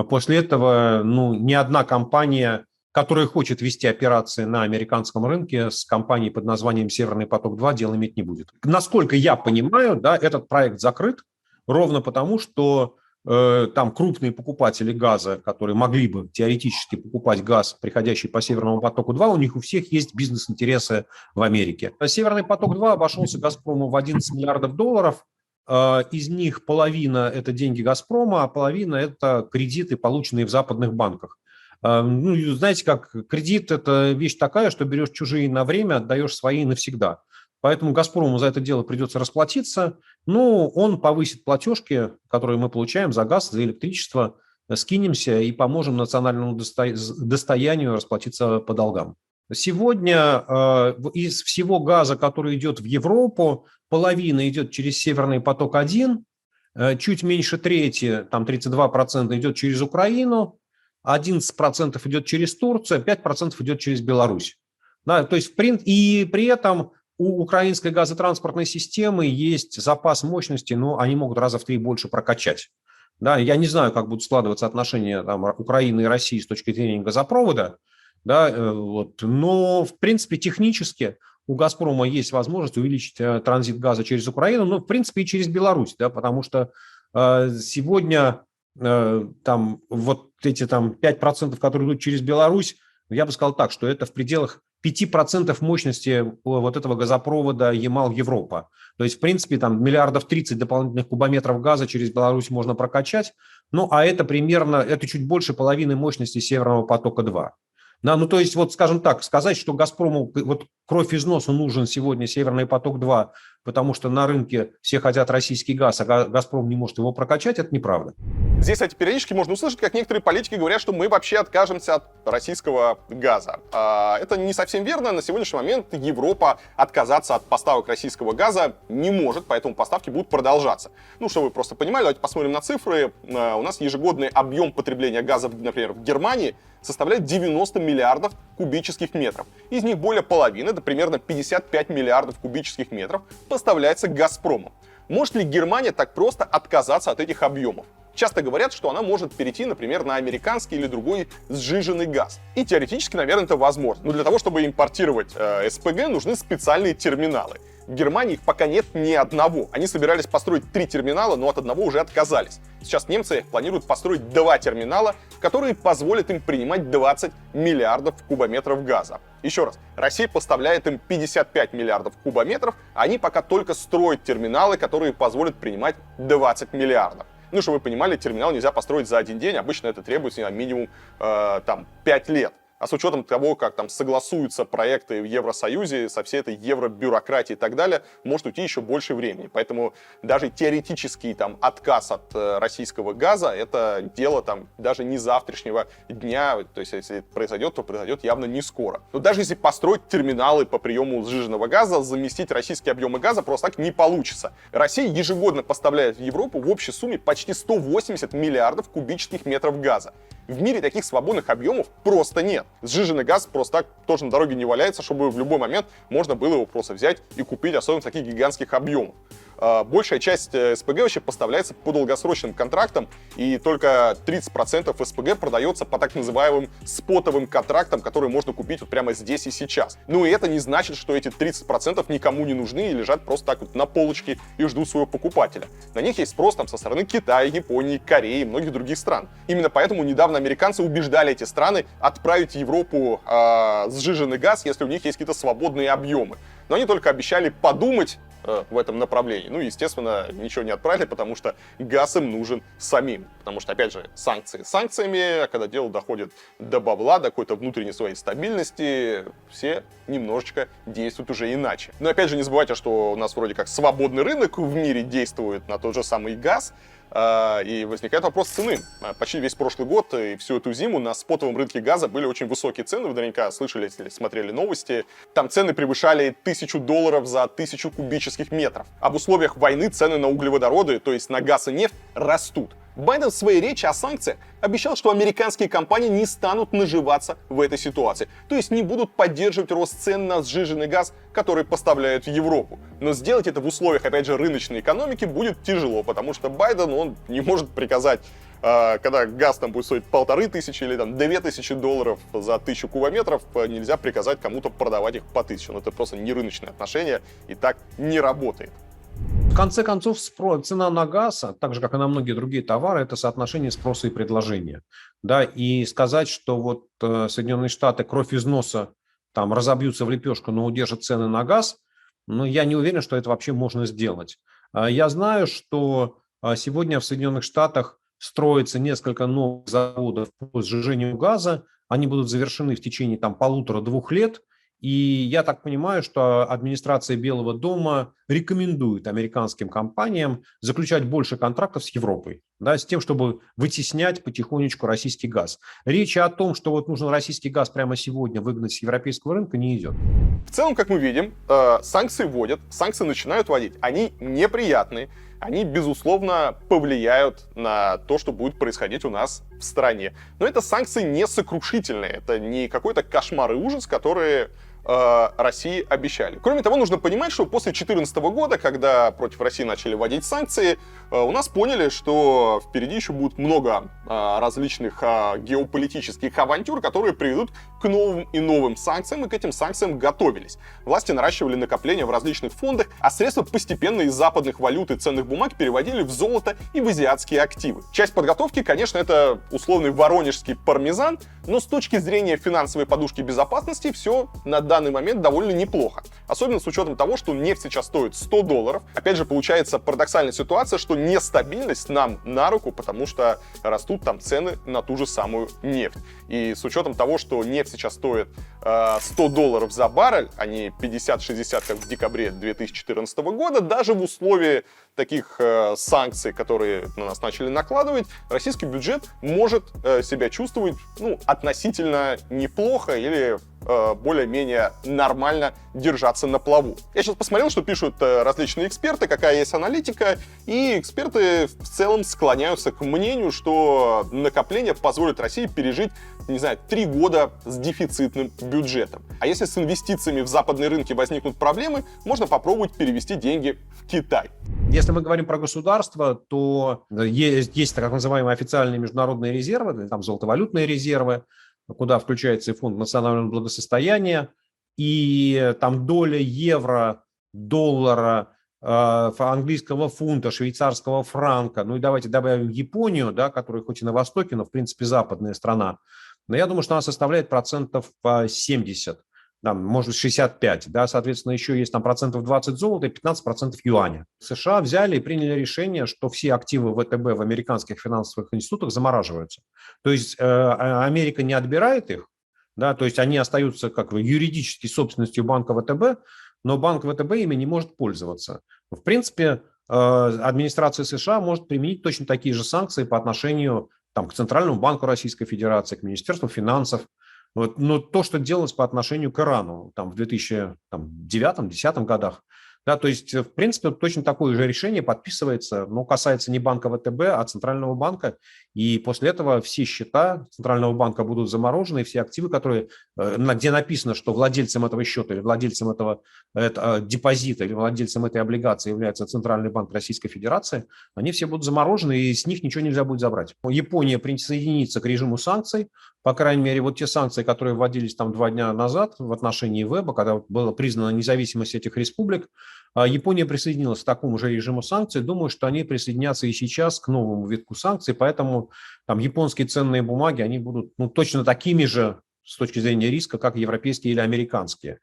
После этого ни одна компания, которая хочет вести операции на американском рынке, с компанией под названием «Северный поток-2» дело иметь не будет. Насколько я понимаю, да, этот проект закрыт ровно потому, что там крупные покупатели газа, которые могли бы теоретически покупать газ, приходящий по «Северному потоку-2», у них у всех есть бизнес-интересы в Америке. «Северный поток-2» обошелся «Газпрому» в 11 миллиардов долларов. Из них половина – это деньги «Газпрома», а половина – это кредиты, полученные в западных банках. Ну, знаете, как кредит – это вещь такая, что берешь чужие на время, отдаешь свои навсегда. Поэтому «Газпрому» за это дело придется расплатиться. Ну, он повысит платежки, которые мы получаем за газ, за электричество, скинемся и поможем национальному достоянию расплатиться по долгам. Сегодня из всего газа, который идет в Европу, половина идет через «Северный поток-1», чуть меньше трети, там 32% идет через Украину, 11% идет через Турцию, 5% идет через Беларусь. Да, то есть, и при этом у украинской газотранспортной системы есть запас мощности, но они могут раза в 3 больше прокачать. Да, я не знаю, как будут складываться отношения там, Украины и России с точки зрения газопровода, да, но, в принципе, технически у «Газпрома» есть возможность увеличить транзит газа через Украину, но, в принципе, и через Беларусь, да, потому что сегодня там, вот эти там, 5%, которые идут через Беларусь, я бы сказал так, что это в пределах 5% мощности вот этого газопровода Ямал-Европа. То есть, в принципе, там миллиардов 30 дополнительных кубометров газа через Беларусь можно прокачать. Ну, а это примерно, это чуть больше половины мощности «Северного потока-2». Да, ну, то есть, вот, скажем так, сказать, что «Газпрому» вот кровь из носа нужен сегодня «Северный поток-2», потому что на рынке все хотят российский газ, а «Газпром» не может его прокачать, это неправда. Здесь, кстати, периодически можно услышать, как некоторые политики говорят, что мы вообще откажемся от российского газа. Это не совсем верно. На сегодняшний момент Европа отказаться от поставок российского газа не может, поэтому поставки будут продолжаться. Ну, чтобы вы просто понимали, давайте посмотрим на цифры. У нас ежегодный объем потребления газа, например, в Германии составляет 90 миллиардов кубических метров. Из них более половины, это примерно 55 миллиардов кубических метров, поставляется «Газпрому». Может ли Германия так просто отказаться от этих объемов? Часто говорят, что она может перейти, например, на американский или другой сжиженный газ. И теоретически, наверное, это возможно. Но для того, чтобы импортировать СПГ, нужны специальные терминалы. В Германии их пока нет ни одного. Они собирались построить 3 терминала, но от одного уже отказались. Сейчас немцы планируют построить 2 терминала, которые позволят им принимать 20 миллиардов кубометров газа. Еще раз, Россия поставляет им 55 миллиардов кубометров, а они пока только строят терминалы, которые позволят принимать 20 миллиардов. Ну, чтобы вы понимали, терминал нельзя построить за один день, обычно это требуется минимум 5 лет. А с учетом того, как там согласуются проекты в Евросоюзе со всей этой евробюрократией и так далее, может уйти еще больше времени. Поэтому даже теоретический там отказ от российского газа — это дело там даже не завтрашнего дня. То есть если это произойдет, то произойдет явно не скоро. Но даже если построить терминалы по приему сжиженного газа, заместить российские объемы газа просто так не получится. Россия ежегодно поставляет в Европу в общей сумме почти 180 миллиардов кубических метров газа. В мире таких свободных объемов просто нет. Сжиженный газ просто так тоже на дороге не валяется, чтобы в любой момент можно было его просто взять и купить, особенно в таких гигантских объемах. Большая часть СПГ вообще поставляется по долгосрочным контрактам, и только 30% СПГ продается по так называемым спотовым контрактам, которые можно купить вот прямо здесь и сейчас. Ну и это не значит, что эти 30% никому не нужны и лежат просто так вот на полочке и ждут своего покупателя. На них есть спрос там со стороны Китая, Японии, Кореи и многих других стран. Именно поэтому недавно американцы убеждали эти страны отправить в Европу сжиженный газ, если у них есть какие-то свободные объемы. Но они только обещали подумать в этом направлении. Ну, естественно, ничего не отправили, потому что газ им нужен самим. Потому что, опять же, санкции санкциями, а когда дело доходит до бабла, до какой-то внутренней своей стабильности, все немножечко действуют уже иначе. Но, опять же, не забывайте, что у нас вроде как свободный рынок в мире действует на тот же самый газ, и возникает вопрос цены. Почти весь прошлый год и всю эту зиму на спотовом рынке газа были очень высокие цены. Вы наверняка слышали, если смотрели новости. Там цены превышали $1000 за 1000 кубических метров. А в условиях войны цены на углеводороды, то есть на газ и нефть, растут. Байден в своей речи о санкциях обещал, что американские компании не станут наживаться в этой ситуации, то есть не будут поддерживать рост цен на сжиженный газ, который поставляют в Европу. Но сделать это в условиях, опять же, рыночной экономики будет тяжело, потому что Байден, он не может приказать, когда газ там будет стоить $1500 или там $2000 за 1000 кубометров, нельзя приказать кому-то продавать их по 1000. Но это просто не рыночные отношения, и так не работает. В конце концов, цена на газ, так же, как и на многие другие товары, это соотношение спроса и предложения. Да, и сказать, что вот Соединенные Штаты кровь из носа там разобьются в лепешку, но удержат цены на газ, ну, я не уверен, что это вообще можно сделать. Я знаю, что сегодня в Соединенных Штатах строится несколько новых заводов по сжижению газа. Они будут завершены в течение там 1,5-2 лет. И я так понимаю, что администрация Белого дома рекомендует американским компаниям заключать больше контрактов с Европой, да, с тем, чтобы вытеснять потихонечку российский газ. Речи о том, что вот нужно российский газ прямо сегодня выгнать с европейского рынка, не идет. В целом, как мы видим, санкции вводят, санкции начинают вводить. Они неприятные, они, безусловно, повлияют на то, что будет происходить у нас в стране. Но это санкции не сокрушительные, это не какой-то кошмар и ужас, которые России обещали. Кроме того, нужно понимать, что после 2014 года, когда против России начали вводить санкции, у нас поняли, что впереди еще будет много различных геополитических авантюр, которые приведут к новым и новым санкциям, и к этим санкциям готовились. Власти наращивали накопления в различных фондах, а средства постепенно из западных валют и ценных бумаг переводили в золото и в азиатские активы. Часть подготовки, конечно, это условный воронежский пармезан, но с точки зрения финансовой подушки безопасности все на данный момент довольно неплохо. Особенно с учетом того, что нефть сейчас стоит $100. Опять же, получается парадоксальная ситуация, что нестабильность нам на руку, потому что растут там цены на ту же самую нефть. И с учетом того, что нефть сейчас стоит $100 за баррель, а не 50-60, как в декабре 2014 года, даже в условии таких санкций, которые на нас начали накладывать, российский бюджет может себя чувствовать, ну, относительно неплохо или более-менее нормально держаться на плаву. Я сейчас посмотрел, что пишут различные эксперты, какая есть аналитика, и эксперты в целом склоняются к мнению, что накопление позволит России пережить, не знаю, 3 года с дефицитным бюджетом. А если с инвестициями в западные рынки возникнут проблемы, можно попробовать перевести деньги в Китай. Если мы говорим про государство, то есть так называемые официальные международные резервы, там золотовалютные резервы, куда включается и фонд национального благосостояния, и там доля евро доллара, английского фунта, швейцарского франка, ну и давайте добавим Японию, да, которая хоть и на востоке, но в принципе западная страна, но я думаю, что она составляет процентов 70, там, может 65, да, соответственно, еще есть там процентов 20 золота и 15% юаня. США взяли и приняли решение, что все активы ВТБ в американских финансовых институтах замораживаются. То есть Америка не отбирает их, да, то есть они остаются как бы юридически собственностью банка ВТБ, но банк ВТБ ими не может пользоваться. В принципе, администрация США может применить точно такие же санкции по отношению там, к Центральному банку Российской Федерации, к Министерству финансов. Вот, но то, что делалось по отношению к Ирану там, в 2009-2010 годах, да, то есть, в принципе, точно такое же решение подписывается, но касается не банка ВТБ, а Центрального банка. И после этого все счета Центрального банка будут заморожены, и все активы, которые, где написано, что владельцем этого счета или владельцем этого депозита или владельцем этой облигации является Центральный банк Российской Федерации, они все будут заморожены, и с них ничего нельзя будет забрать. Япония присоединится к режиму санкций, по крайней мере, вот те санкции, которые вводились там 2 дня назад в отношении ВЭБа, когда была признана независимость этих республик, Япония присоединилась к такому же режиму санкций. Думаю, что они присоединятся и сейчас к новому витку санкций, поэтому там японские ценные бумаги, они будут точно такими же с точки зрения риска, как европейские или американские.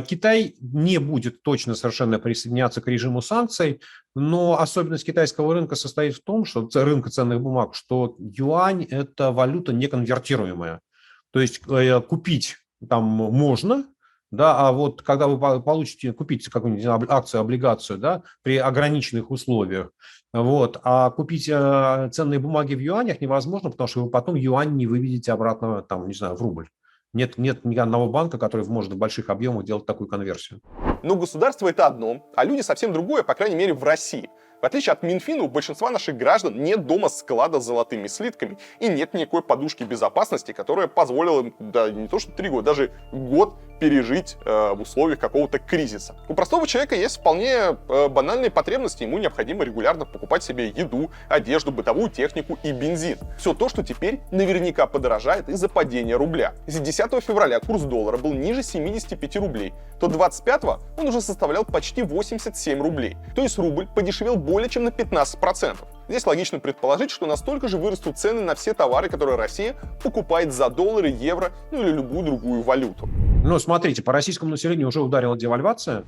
Китай не будет точно совершенно присоединяться к режиму санкций, но особенность китайского рынка состоит в том, что рынка ценных бумаг, что юань – это валюта неконвертируемая. То есть купить там можно, да, а вот когда вы купите какую-нибудь акцию, облигацию, да, при ограниченных условиях, вот, а купить ценные бумаги в юанях невозможно, потому что вы потом юань не выведете обратно, там, не знаю, в рубль. Нет ни одного банка, который может в больших объемах делать такую конверсию. Но государство это одно, а люди совсем другое, по крайней мере в России. В отличие от Минфина, у большинства наших граждан нет дома склада с золотыми слитками и нет никакой подушки безопасности, которая позволила им, да не то что 3 года, даже год пережить в условиях какого-то кризиса. У простого человека есть вполне банальные потребности, ему необходимо регулярно покупать себе еду, одежду, бытовую технику и бензин. Все то, что теперь наверняка подорожает из-за падения рубля. Если 10 февраля курс доллара был ниже 75 рублей, то 25-го он уже составлял почти 87 рублей. То есть рубль подешевел более чем на 15%. Здесь логично предположить, что настолько же вырастут цены на все товары, которые Россия покупает за доллары, евро, ну или любую другую валюту. Ну, смотрите, по российскому населению уже ударила девальвация.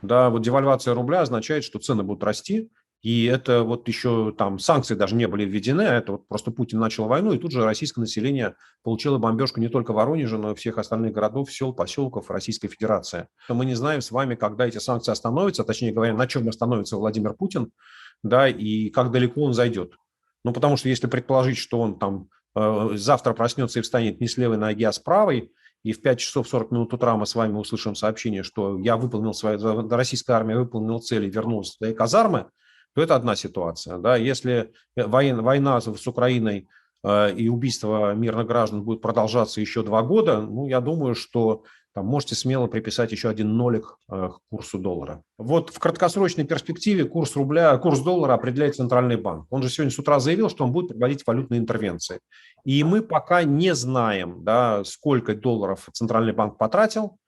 Да, вот девальвация рубля означает, что цены будут расти. И это вот еще там санкции даже не были введены, а это вот просто Путин начал войну, и тут же российское население получило бомбежку не только Воронежа, но и всех остальных городов, сел, поселков Российской Федерации. Мы не знаем с вами, когда эти санкции остановятся, точнее говоря, на чем остановится Владимир Путин, да, и как далеко он зайдет. Ну, потому что если предположить, что он там завтра проснется и встанет не с левой ноги, а с правой, и в 5 часов 40 минут утра мы с вами услышим сообщение, что я выполнил российская армия выполнила цель и вернулась в свои казармы, то это одна ситуация. Да? Если война с Украиной и убийство мирных граждан будет продолжаться еще 2 года, ну, я думаю, что там можете смело приписать еще 1 нолик к курсу доллара. Вот в краткосрочной перспективе курс доллара определяет Центральный банк. Он же сегодня с утра заявил, что он будет проводить валютные интервенции. И мы пока не знаем, да, сколько долларов Центральный банк потратил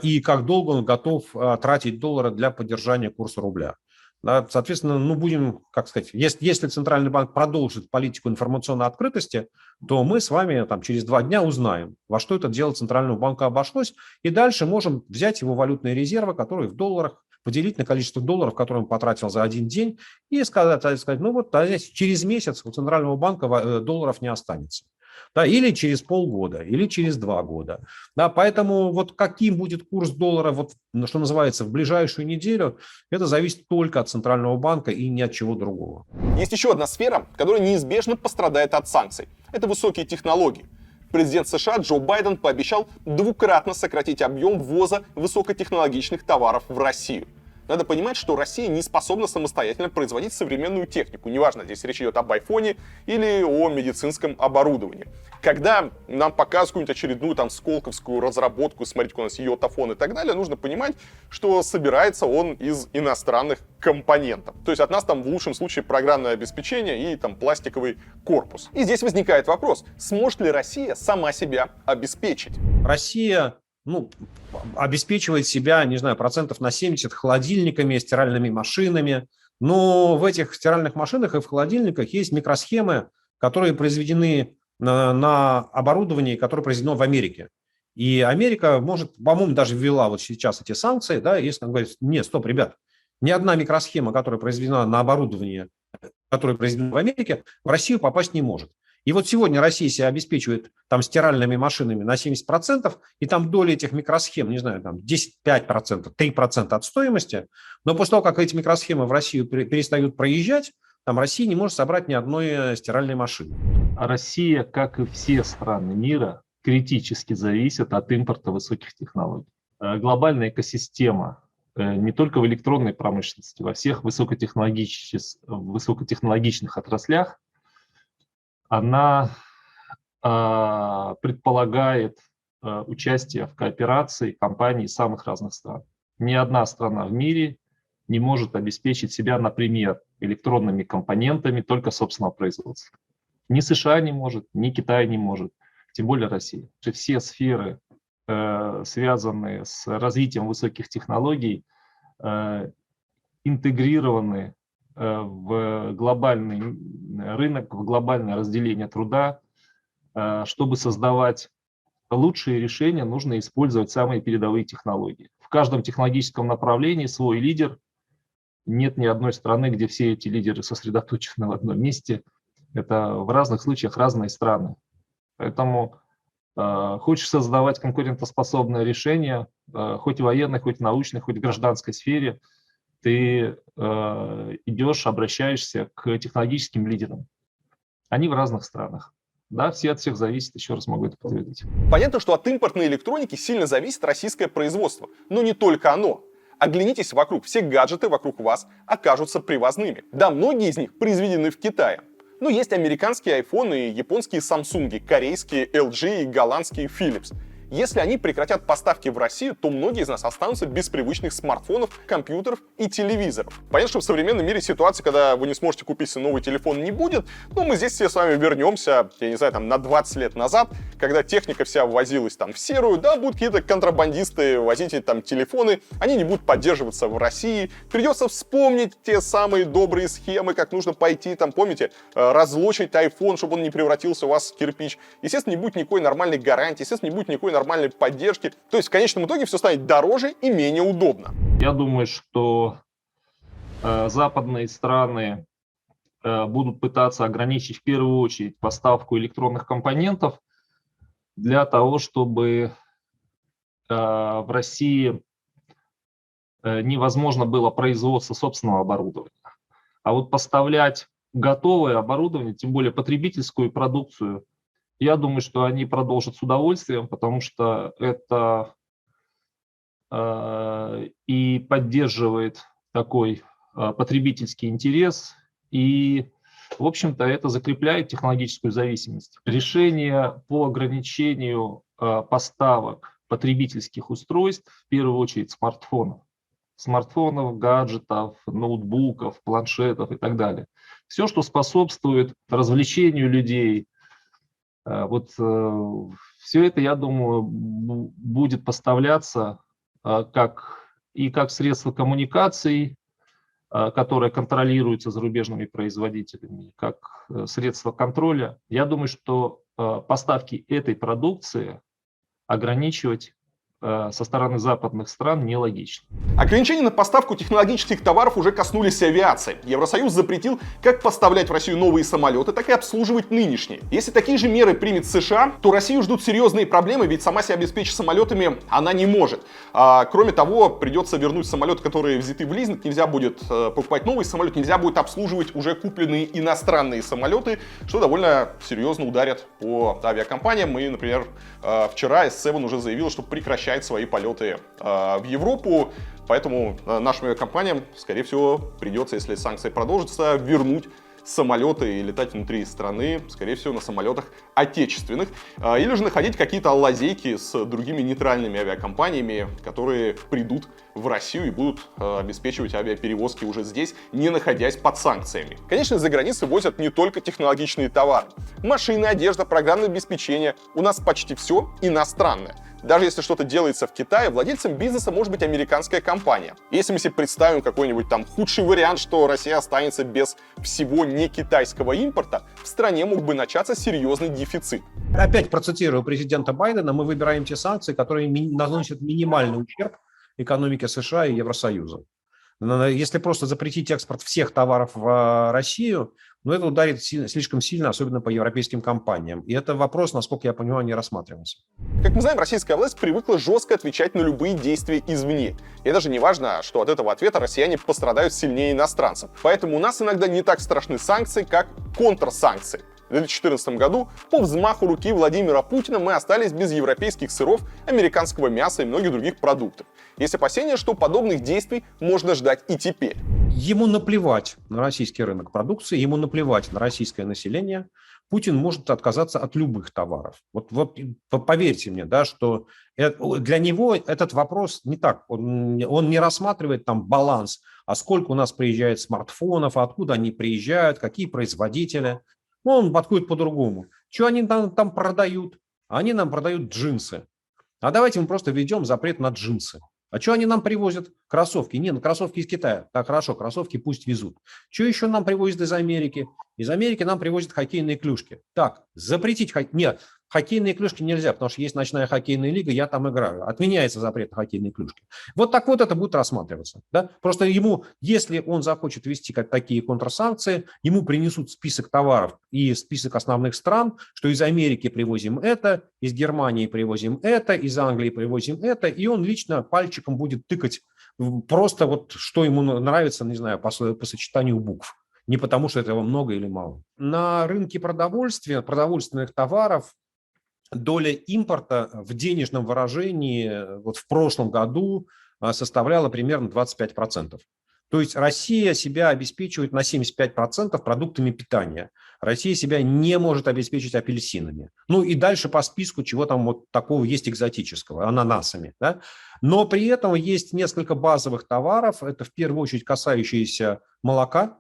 и как долго он готов тратить доллары для поддержания курса рубля. Да, соответственно, ну будем, как сказать, если Центральный банк продолжит политику информационной открытости, то мы с вами там, через 2 дня узнаем, во что это дело Центрального банка обошлось, и дальше можем взять его валютные резервы, которые в долларах, поделить на количество долларов, которые он потратил за 1 день, и сказать, ну вот через месяц у Центрального банка долларов не останется. Да, или через полгода, или через 2 года. Да, поэтому вот каким будет курс доллара, вот, что называется, в ближайшую неделю, это зависит только от Центрального банка и ни от чего другого. Есть еще одна сфера, которая неизбежно пострадает от санкций. Это высокие технологии. Президент США Джо Байден пообещал 2-кратно сократить объем ввоза высокотехнологичных товаров в Россию. Надо понимать, что Россия не способна самостоятельно производить современную технику. Неважно, здесь речь идет об айфоне или о медицинском оборудовании. Когда нам показывают какую-нибудь очередную там сколковскую разработку, смотрите, у нас йотафон и так далее, нужно понимать, что собирается он из иностранных компонентов. То есть от нас там в лучшем случае программное обеспечение и там пластиковый корпус. И здесь возникает вопрос, сможет ли Россия сама себя обеспечить? Россия обеспечивает себя, не знаю, процентов на 70 холодильниками, стиральными машинами. Но в этих стиральных машинах и в холодильниках есть микросхемы, которые произведены на оборудовании, которое произведено в Америке. И Америка может, по-моему, даже ввела вот сейчас эти санкции, да, если она говорит, нет, стоп, ребят, ни одна микросхема, которая произведена на оборудовании, которое произведено в Америке, в Россию попасть не может. И вот сегодня Россия себя обеспечивает там стиральными машинами на 70%, и там доля этих микросхем, не знаю, там 10, 5%, 3% от стоимости, но после того, как эти микросхемы в Россию перестают проезжать, там Россия не может собрать ни одной стиральной машины. А Россия, как и все страны мира, критически зависит от импорта высоких технологий. Глобальная экосистема не только в электронной промышленности, во всех высокотехнологичных отраслях, она предполагает участие в кооперации компаний самых разных стран. Ни одна страна в мире не может обеспечить себя, например, электронными компонентами только собственного производства. Ни США не может, ни Китай не может, тем более Россия. Все сферы, связанные с развитием высоких технологий, интегрированы в глобальный рынок, в глобальное разделение труда. Чтобы создавать лучшие решения, нужно использовать самые передовые технологии. В каждом технологическом направлении свой лидер. Нет ни одной страны, где все эти лидеры сосредоточены в одном месте. Это в разных случаях разные страны. Поэтому хочешь создавать конкурентоспособное решение, хоть в военной, хоть в научной, хоть в гражданской сфере, ты идешь, обращаешься к технологическим лидерам. Они в разных странах. Да, все от всех зависит, еще раз могу это подтвердить. Понятно, что от импортной электроники сильно зависит российское производство. Но не только оно. Оглянитесь вокруг, все гаджеты вокруг вас окажутся привозными. Да, многие из них произведены в Китае. Но есть американские айфоны, японские Samsung, корейские LG и голландские Philips. Если они прекратят поставки в Россию, то многие из нас останутся без привычных смартфонов, компьютеров и телевизоров. Понятно, что в современном мире ситуация, когда вы не сможете купить себе новый телефон, не будет, но мы здесь все с вами вернемся, я не знаю, там на 20 лет назад, когда техника вся ввозилась там в серую, да, будут какие-то контрабандисты возить эти там телефоны, они не будут поддерживаться в России, придется вспомнить те самые добрые схемы, как нужно пойти, там, помните, разлочить iPhone, чтобы он не превратился у вас в кирпич. Естественно, не будет никакой нормальной гарантии, естественно, не будет никакой нормальной поддержки. То есть в конечном итоге все станет дороже и менее удобно. Я думаю, что западные страны будут пытаться ограничить в первую очередь поставку электронных компонентов для того, чтобы в России невозможно было производство собственного оборудования. А вот поставлять готовое оборудование, тем более потребительскую продукцию, я думаю, что они продолжат с удовольствием, потому что это и поддерживает такой потребительский интерес, и, в общем-то, это закрепляет технологическую зависимость. Решение по ограничению поставок потребительских устройств, в первую очередь смартфонов, гаджетов, ноутбуков, планшетов и так далее. Все, что способствует развлечению людей, вот все это, я думаю, будет поставляться как средство коммуникаций, которое контролируется зарубежными производителями, как средство контроля. Я думаю, что поставки этой продукции ограничивать со стороны западных стран нелогично. Ограничения на поставку технологических товаров уже коснулись авиации. Евросоюз запретил как поставлять в Россию новые самолеты, так и обслуживать нынешние. Если такие же меры примет США, то Россию ждут серьезные проблемы, ведь сама себя обеспечить самолетами она не может. Кроме того, придется вернуть самолеты, которые взяты в лизинг, нельзя будет покупать новый самолет, нельзя будет обслуживать уже купленные иностранные самолеты, что довольно серьезно ударит по авиакомпаниям. И, например, вчера S7 уже заявил, что прекращает свои полеты в Европу, поэтому нашим авиакомпаниям, скорее всего, придется, если санкции продолжатся, вернуть самолеты и летать внутри страны, скорее всего, на самолетах отечественных, или же находить какие-то лазейки с другими нейтральными авиакомпаниями, которые придут в Россию и будут обеспечивать авиаперевозки уже здесь, не находясь под санкциями. Конечно, из-за границы возят не только технологичные товары. Машины, одежда, программное обеспечение. У нас почти все иностранное. Даже если что-то делается в Китае, владельцем бизнеса может быть американская компания. Если мы себе представим какой-нибудь там худший вариант, что Россия останется без всего не китайского импорта, в стране мог бы начаться серьезный дефицит. Опять процитирую президента Байдена: мы выбираем те санкции, которые наносят минимальный ущерб экономике США и Евросоюза. Если просто запретить экспорт всех товаров в Россию, это ударит слишком сильно, особенно по европейским компаниям. И это вопрос, насколько я понимаю, не рассматривался. Как мы знаем, российская власть привыкла жестко отвечать на любые действия извне. И даже не важно, что от этого ответа россияне пострадают сильнее иностранцев. Поэтому у нас иногда не так страшны санкции, как контрсанкции. В 2014 году по взмаху руки Владимира Путина мы остались без европейских сыров, американского мяса и многих других продуктов. Есть опасения, что подобных действий можно ждать и теперь. Ему наплевать на российский рынок продукции, ему наплевать на российское население. Путин может отказаться от любых товаров. Вот поверьте мне, да, что для него этот вопрос не так. Он не рассматривает там баланс, а сколько у нас приезжает смартфонов, откуда они приезжают, какие производители. Он подходит по-другому. Что они там продают? Они нам продают джинсы. А давайте мы просто введем запрет на джинсы. А что они нам привозят? Кроссовки. Кроссовки из Китая. Так, хорошо, кроссовки пусть везут. Что еще нам привозят из Америки? Из Америки нам привозят хоккейные клюшки. Так, запретить Нет, хоккейные клюшки нельзя, потому что есть ночная хоккейная лига, я там играю. Отменяется запрет на хоккейные клюшки. Вот так вот это будет рассматриваться. Да? Просто ему, если он захочет ввести такие контрсанкции, ему принесут список товаров и список основных стран, что из Америки привозим это, из Германии привозим это, из Англии привозим это, и он лично пальчиком будет тыкать просто вот что ему нравится, не знаю, по сочетанию букв. Не потому, что этого много или мало. На рынке продовольствия, продовольственных товаров, доля импорта в денежном выражении вот в прошлом году составляла примерно 25%. То есть Россия себя обеспечивает на 75% продуктами питания. Россия себя не может обеспечить апельсинами. И дальше по списку, чего там вот такого есть экзотического, ананасами. Да? Но при этом есть несколько базовых товаров. Это в первую очередь касающиеся молока.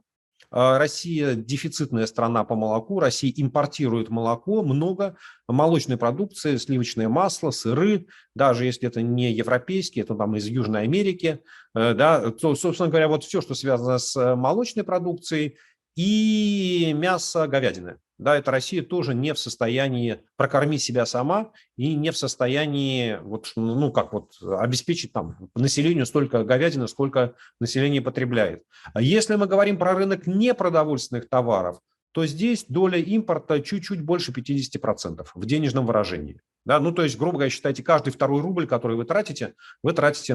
Россия дефицитная страна по молоку, Россия импортирует молоко, много молочной продукции, сливочное масло, сыры, даже если это не европейские, это там из Южной Америки, да, то, собственно говоря, вот все, что связано с молочной продукцией и мясо говядины. Да, это Россия тоже не в состоянии прокормить себя сама и не в состоянии обеспечить там населению столько говядины, сколько население потребляет. А если мы говорим про рынок непродовольственных товаров, то здесь доля импорта чуть-чуть больше 50% в денежном выражении. Да, то есть, грубо говоря, считайте, каждый второй рубль, который вы тратите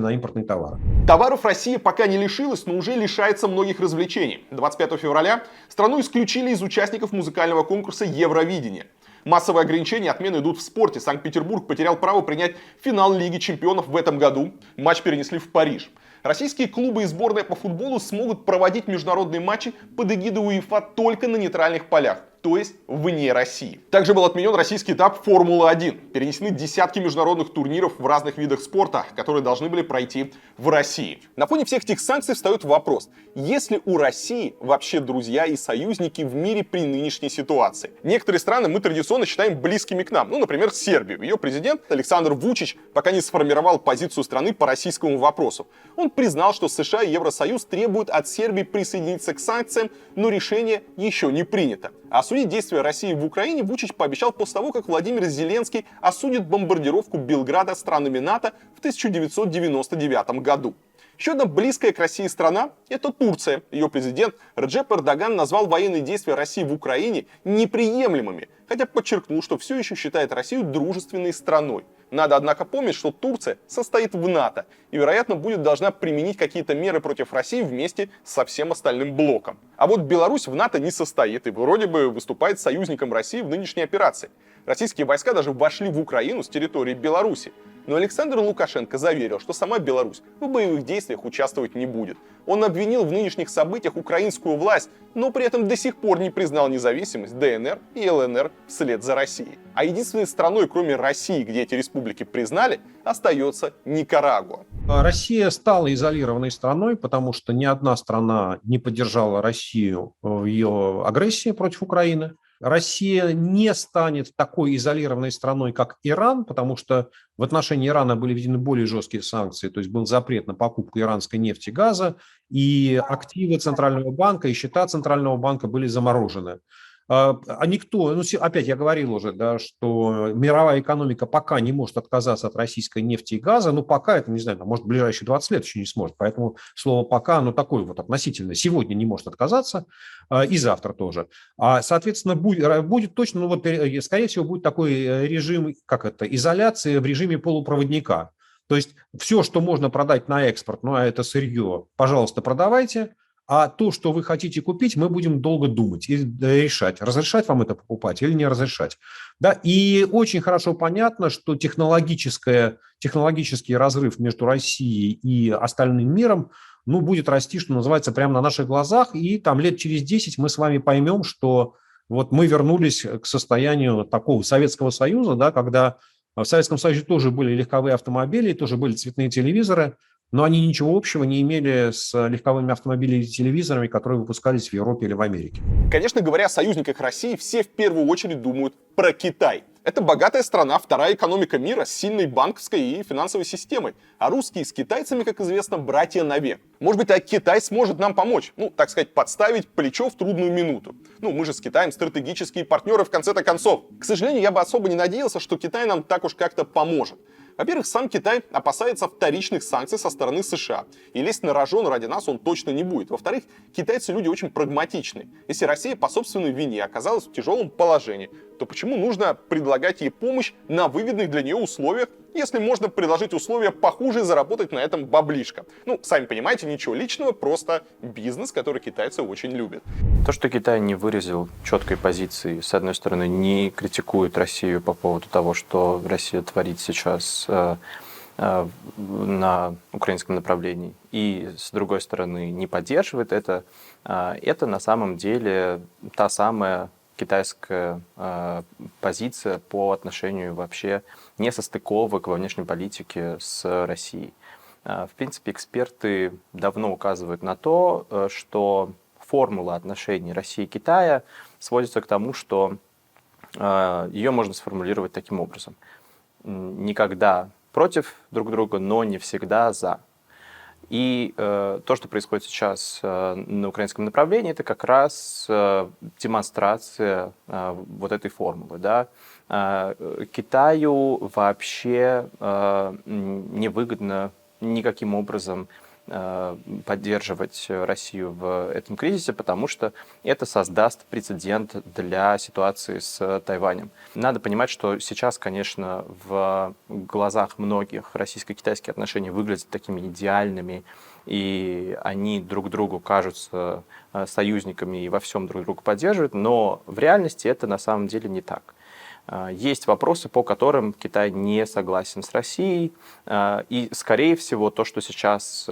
на импортные товары. Товаров Россия пока не лишилась, но уже лишается многих развлечений. 25 февраля страну исключили из участников музыкального конкурса «Евровидение». Массовые ограничения отмены идут в спорте. Санкт-Петербург потерял право принять финал Лиги чемпионов в этом году. Матч перенесли в Париж. Российские клубы и сборная по футболу смогут проводить международные матчи под эгидой УЕФА только на нейтральных полях, то есть вне России. Также был отменен российский этап Формулы-1. Перенесены десятки международных турниров в разных видах спорта, которые должны были пройти в России. На фоне всех этих санкций встает вопрос, есть ли у России вообще друзья и союзники в мире при нынешней ситуации? Некоторые страны мы традиционно считаем близкими к нам, например, Сербию. Ее президент Александр Вучич пока не сформировал позицию страны по российскому вопросу. Он признал, что США и Евросоюз требуют от Сербии присоединиться к санкциям, но решение еще не принято. А осудить действия России в Украине Вучич пообещал после того, как Владимир Зеленский осудит бомбардировку Белграда странами НАТО в 1999 году. Еще одна близкая к России страна – это Турция. Ее президент Реджеп Эрдоган назвал военные действия России в Украине неприемлемыми, хотя подчеркнул, что все еще считает Россию дружественной страной. Надо, однако, помнить, что Турция состоит в НАТО и, вероятно, будет должна применить какие-то меры против России вместе со всем остальным блоком. А вот Беларусь в НАТО не состоит и вроде бы выступает союзником России в нынешней операции. Российские войска даже вошли в Украину с территории Беларуси. Но Александр Лукашенко заверил, что сама Беларусь в боевых действиях участвовать не будет. Он обвинил в нынешних событиях украинскую власть, но при этом до сих пор не признал независимость ДНР и ЛНР вслед за Россией. А единственной страной, кроме России, где эти республики признали, остается Никарагуа. Россия стала изолированной страной, потому что ни одна страна не поддержала Россию в ее агрессии против Украины. Россия не станет такой изолированной страной, как Иран, потому что в отношении Ирана были введены более жесткие санкции, то есть был запрет на покупку иранской нефти и газа, и активы Центрального банка и счета Центрального банка были заморожены. А никто, ну, опять я говорил уже, да, что мировая экономика пока не может отказаться от российской нефти и газа, ну, пока это, не знаю, может, в ближайшие 20 лет еще не сможет, поэтому слово «пока», оно такое вот относительно, сегодня не может отказаться, и завтра тоже. Соответственно, будет точно, ну, вот, скорее всего, будет такой режим, как это, изоляции в режиме полупроводника. То есть все, что можно продать на экспорт, ну, а это сырье, пожалуйста, продавайте. А то, что вы хотите купить, мы будем долго думать и решать, разрешать вам это покупать или не разрешать. Да? И очень хорошо понятно, что технологический разрыв между Россией и остальным миром, ну, будет расти, что называется, прямо на наших глазах. И там лет через 10 мы с вами поймем, что вот мы вернулись к состоянию такого Советского Союза, да, когда в Советском Союзе тоже были легковые автомобили, тоже были цветные телевизоры, но они ничего общего не имели с легковыми автомобилями и телевизорами, которые выпускались в Европе или в Америке. Конечно, говоря о союзниках России, все в первую очередь думают про Китай. Это богатая страна, вторая экономика мира с сильной банковской и финансовой системой. А русские с китайцами, как известно, братья навек. Может быть, Китай сможет нам помочь, ну, так сказать, подставить плечо в трудную минуту. Ну, мы же с Китаем стратегические партнеры в конце-то концов. К сожалению, я бы особо не надеялся, что Китай нам так уж как-то поможет. Во-первых, сам Китай опасается вторичных санкций со стороны США. И лезть на рожон ради нас он точно не будет. Во-вторых, китайцы люди очень прагматичные. Если Россия по собственной вине оказалась в тяжелом положении, то почему нужно предлагать ей помощь на выгодных для нее условиях, если можно предложить условия похуже и заработать на этом баблишко? Ну, сами понимаете, ничего личного, просто бизнес, который китайцы очень любят. То, что Китай не выразил четкой позиции, с одной стороны, не критикует Россию по поводу того, что Россия творит сейчас на украинском направлении, и, с другой стороны, не поддерживает это на самом деле та самая китайская позиция по отношению вообще несостыковок во внешней политике с Россией. В принципе, эксперты давно указывают на то, что формула отношений России и Китая сводится к тому, что ее можно сформулировать таким образом. Никогда против друг друга, но не всегда за. И то, что происходит сейчас на украинском направлении, это как раз демонстрация вот этой формулы. Да? Китаю вообще невыгодно никаким образом поддерживать Россию в этом кризисе, потому что это создаст прецедент для ситуации с Тайванем. Надо понимать, что сейчас, конечно, в глазах многих российско-китайские отношения выглядят такими идеальными, и они друг другу кажутся союзниками и во всем друг друга поддерживают, но в реальности это на самом деле не так. Есть вопросы, по которым Китай не согласен с Россией, и, скорее всего, то, что сейчас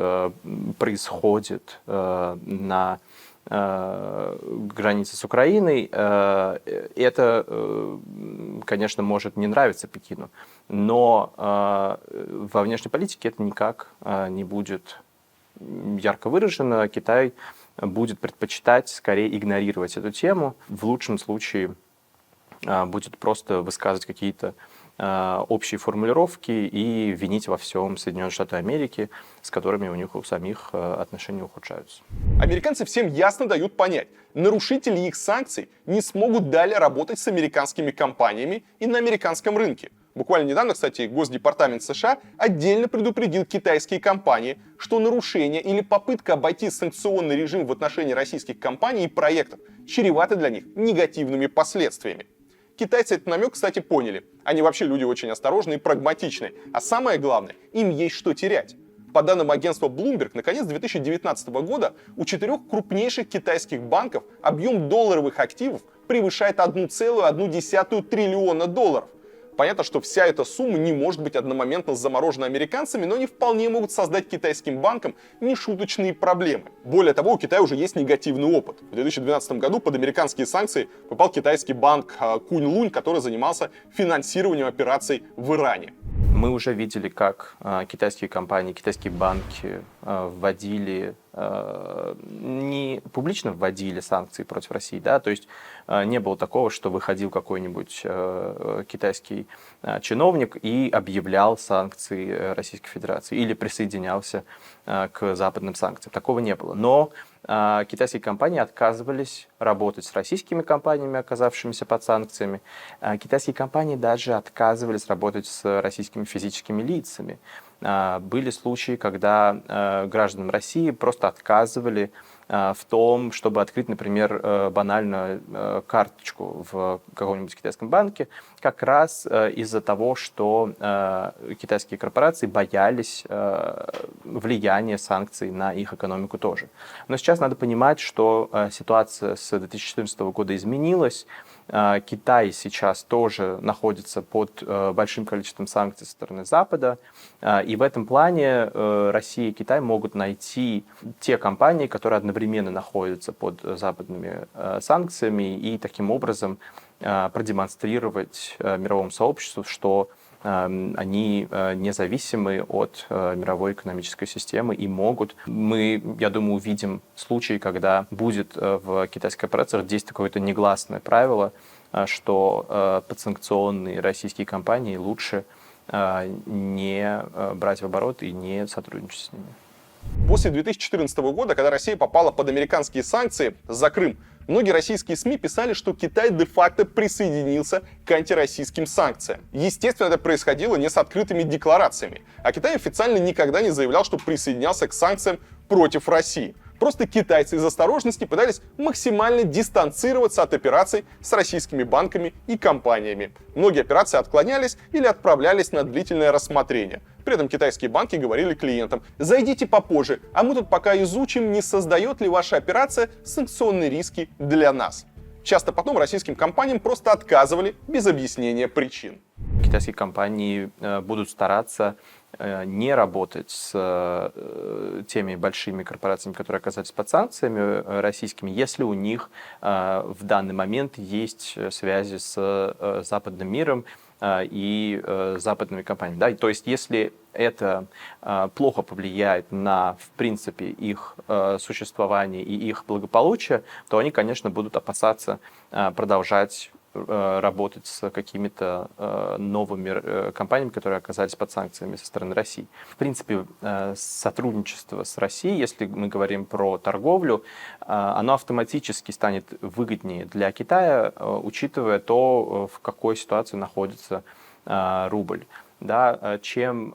происходит на границе с Украиной, это, конечно, может не нравиться Пекину, но во внешней политике это никак не будет ярко выражено. Китай будет предпочитать скорее игнорировать эту тему. В лучшем случае будет просто высказывать какие-то общие формулировки и винить во всем Соединенные Штаты Америки, с которыми у них у самих отношения ухудшаются. Американцы всем ясно дают понять, нарушители их санкций не смогут далее работать с американскими компаниями и на американском рынке. Буквально недавно, кстати, Госдепартамент США отдельно предупредил китайские компании, что нарушение или попытка обойти санкционный режим в отношении российских компаний и проектов чреваты для них негативными последствиями. Китайцы этот намек, кстати, поняли. Они вообще люди очень осторожные и прагматичные. А самое главное, им есть что терять. По данным агентства Bloomberg, на конец 2019 года у 4 крупнейших китайских банков объем долларовых активов превышает 1,1 триллиона долларов. Понятно, что вся эта сумма не может быть одномоментно заморожена американцами, но они вполне могут создать китайским банкам нешуточные проблемы. Более того, у Китая уже есть негативный опыт. В 2012 году под американские санкции попал китайский банк Кунь-Лунь, который занимался финансированием операций в Иране. Мы уже видели, как китайские компании, китайские банки вводили, не публично вводили санкции против России, да, то есть не было такого, что выходил какой-нибудь китайский чиновник и объявлял санкции Российской Федерации или присоединялся к западным санкциям. Такого не было. Но китайские компании отказывались работать с российскими компаниями, оказавшимися под санкциями. Китайские компании даже отказывались работать с российскими физическими лицами. Были случаи, когда гражданам России просто отказывали в том, чтобы открыть, например, банально карточку в каком-нибудь китайском банке, как раз из-за того, что китайские корпорации боялись влияния санкций на их экономику тоже. Но сейчас надо понимать, что ситуация с 2014 года изменилась. Китай сейчас тоже находится под большим количеством санкций со стороны Запада. И в этом плане Россия и Китай могут найти те компании, которые одновременно находятся под западными санкциями, и таким образом продемонстрировать мировому сообществу, что они независимы от мировой экономической системы и могут. Мы, я думаю, увидим случаи, когда будет в китайских корпорациях действовать какое-то негласное правило, что подсанкционные российские компании лучше не брать в оборот и не сотрудничать с ними. После 2014 года, когда Россия попала под американские санкции за Крым, многие российские СМИ писали, что Китай де-факто присоединился к антироссийским санкциям. Естественно, это происходило не с открытыми декларациями, а Китай официально никогда не заявлял, что присоединялся к санкциям против России. Просто китайцы из осторожности пытались максимально дистанцироваться от операций с российскими банками и компаниями. Многие операции отклонялись или отправлялись на длительное рассмотрение. При этом китайские банки говорили клиентам: зайдите попозже, а мы тут пока изучим, не создает ли ваша операция санкционные риски для нас. Часто потом российским компаниям просто отказывали без объяснения причин. Китайские компании будут стараться не работать с теми большими корпорациями, которые оказались под санкциями российскими, если у них в данный момент есть связи с западным миром и западными компаниями. Да? То есть, если это плохо повлияет на, в принципе, их существование и их благополучие, то они, конечно, будут опасаться продолжать работать с какими-то новыми компаниями, которые оказались под санкциями со стороны России. В принципе, сотрудничество с Россией, если мы говорим про торговлю, оно автоматически станет выгоднее для Китая, учитывая то, в какой ситуации находится рубль. Да, чем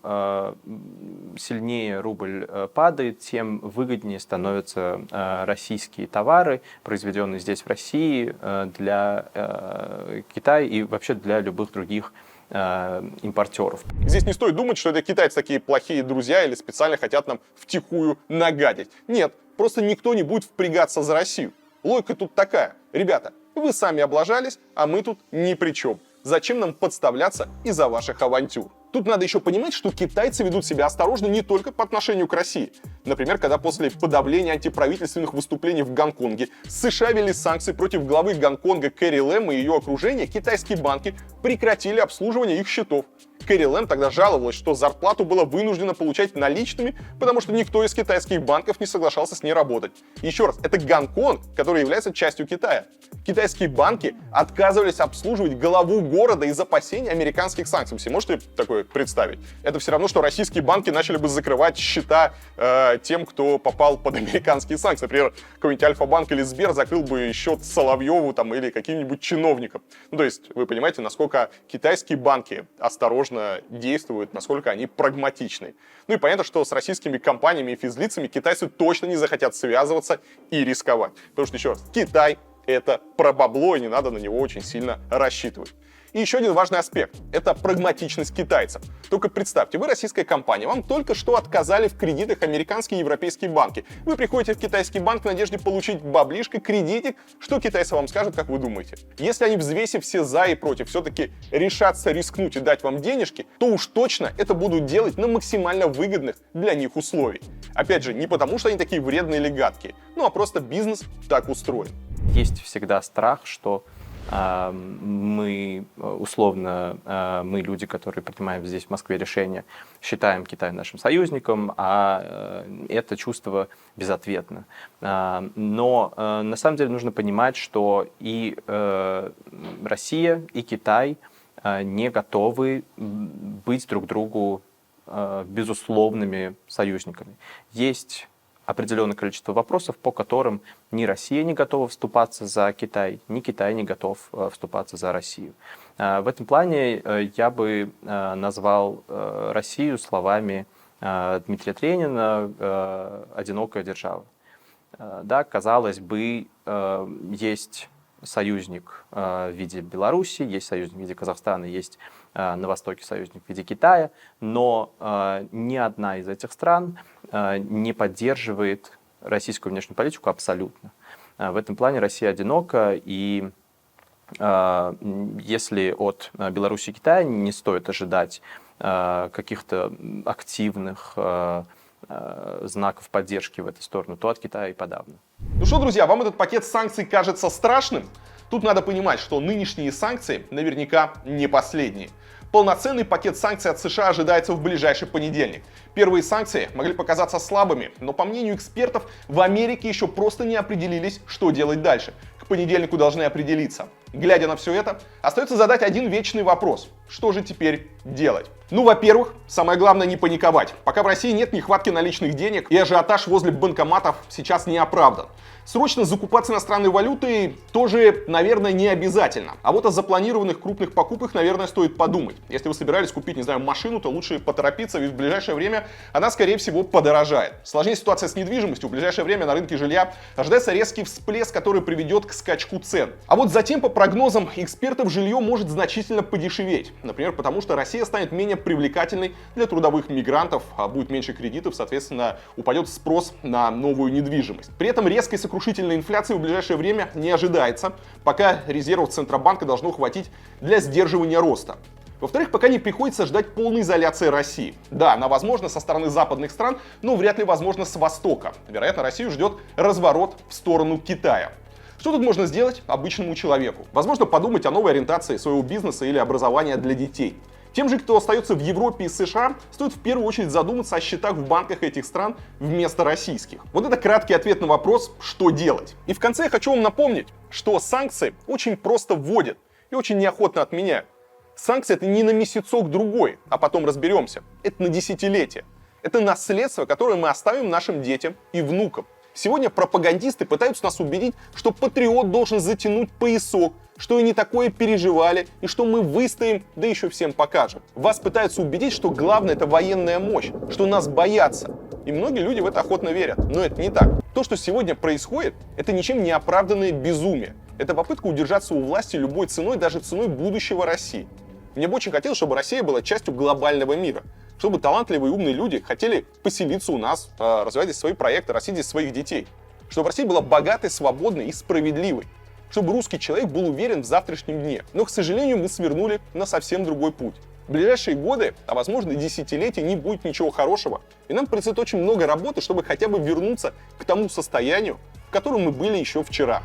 сильнее рубль падает, тем выгоднее становятся российские товары, произведенные здесь в России, для Китая и вообще для любых других импортеров. Здесь не стоит думать, что это китайцы такие плохие друзья или специально хотят нам втихую нагадить. Нет, просто никто не будет впрягаться за Россию. Логика тут такая: ребята, вы сами облажались, а мы тут ни при чем. Зачем нам подставляться из-за ваших авантюр? Тут надо еще понимать, что китайцы ведут себя осторожно не только по отношению к России. Например, когда после подавления антиправительственных выступлений в Гонконге США ввели санкции против главы Гонконга Кэрри Лэм и ее окружения, китайские банки прекратили обслуживание их счетов. Кэрри Лэм тогда жаловалась, что зарплату было вынуждено получать наличными, потому что никто из китайских банков не соглашался с ней работать. Еще раз, это Гонконг, который является частью Китая. Китайские банки отказывались обслуживать главу города из опасений американских санкций. Вы себе можете такое представить? Это все равно, что российские банки начали бы закрывать счета тем, кто попал под американские санкции. Например, какой-нибудь Альфа-банк или Сбер закрыл бы счет Соловьеву там, или каким-нибудь чиновникам. Ну, то есть вы понимаете, насколько китайские банки осторожно действуют, насколько они прагматичны. Ну и понятно, что с российскими компаниями и физлицами китайцы точно не захотят связываться и рисковать. Потому что, еще раз, Китай — это про бабло, и не надо на него очень сильно рассчитывать. И еще один важный аспект – это прагматичность китайцев. Только представьте, вы российская компания, вам только что отказали в кредитах американские и европейские банки. Вы приходите в китайский банк в надежде получить баблишко, кредитик. Что китайцы вам скажут, как вы думаете? Если они, взвесив все за и против, все-таки решатся рискнуть и дать вам денежки, то уж точно это будут делать на максимально выгодных для них условий. Опять же, не потому, что они такие вредные или гадкие, ну а просто бизнес так устроен. Есть всегда страх, что Мы условно, мы люди, которые принимаем здесь в Москве решения, считаем Китай нашим союзником, а это чувство безответно. Но на самом деле нужно понимать, что и Россия, и Китай не готовы быть друг другу безусловными союзниками. Есть определенное количество вопросов, по которым ни Россия не готова вступаться за Китай, ни Китай не готов вступаться за Россию. В этом плане я бы назвал Россию словами Дмитрия Тренина «одинокая держава». Да, казалось бы, есть союзник в виде Беларуси, есть союзник в виде Казахстана, есть на Востоке союзник в виде Китая, но ни одна из этих стран не поддерживает российскую внешнюю политику абсолютно. В этом плане Россия одинока, и если от Беларуси и Китая не стоит ожидать каких-то активных знаков поддержки в эту сторону, то от Китая и подавно. Ну что, друзья, вам этот пакет санкций кажется страшным? Тут надо понимать, что нынешние санкции наверняка не последние. Полноценный пакет санкций от США ожидается в ближайший понедельник. Первые санкции могли показаться слабыми, но по мнению экспертов, в Америке еще просто не определились, что делать дальше. К понедельнику должны определиться. Глядя на все это, остается задать один вечный вопрос. Что же теперь делать? Ну, во-первых, самое главное не паниковать. Пока в России нет нехватки наличных денег, и ажиотаж возле банкоматов сейчас не оправдан. Срочно закупаться иностранной валютой тоже, наверное, не обязательно. А вот о запланированных крупных покупках, наверное, стоит подумать. Если вы собирались купить, не знаю, машину, то лучше поторопиться, ведь в ближайшее время она, скорее всего, подорожает. Сложнее ситуация с недвижимостью. В ближайшее время на рынке жилья ожидается резкий всплеск, который приведет к скачку цен. А вот затем, по прогнозам экспертов, жилье может значительно подешеветь. Например, потому что Россия станет менее привлекательной для трудовых мигрантов, а будет меньше кредитов, соответственно, упадет спрос на новую недвижимость. При этом резкой сокрушительной инфляции в ближайшее время не ожидается, пока резервов Центробанка должно хватить для сдерживания роста. Во-вторых, пока не приходится ждать полной изоляции России. Да, она возможна со стороны западных стран, но вряд ли возможно с Востока. Вероятно, Россию ждет разворот в сторону Китая. Что тут можно сделать обычному человеку? Возможно, подумать о новой ориентации своего бизнеса или образования для детей. Тем же, кто остается в Европе и США, стоит в первую очередь задуматься о счетах в банках этих стран вместо российских. Вот это краткий ответ на вопрос, что делать. И в конце я хочу вам напомнить, что санкции очень просто вводят и очень неохотно отменяют. Санкции — это не на месяцок-другой, а потом разберемся. Это на десятилетия. Это наследство, которое мы оставим нашим детям и внукам. Сегодня пропагандисты пытаются нас убедить, что патриот должен затянуть поясок, что и не такое переживали, и что мы выстоим, да еще всем покажем. Вас пытаются убедить, что главное — это военная мощь, что нас боятся. И многие люди в это охотно верят, но это не так. То, что сегодня происходит, это ничем не оправданное безумие. Это попытка удержаться у власти любой ценой, даже ценой будущего России. Мне бы очень хотелось, чтобы Россия была частью глобального мира, чтобы талантливые и умные люди хотели поселиться у нас, развивать здесь свои проекты, растить здесь своих детей, чтобы Россия была богатой, свободной и справедливой, чтобы русский человек был уверен в завтрашнем дне. Но, к сожалению, мы свернули на совсем другой путь. В ближайшие годы, а возможно и десятилетия, не будет ничего хорошего, и нам предстоит очень много работы, чтобы хотя бы вернуться к тому состоянию, в котором мы были еще вчера.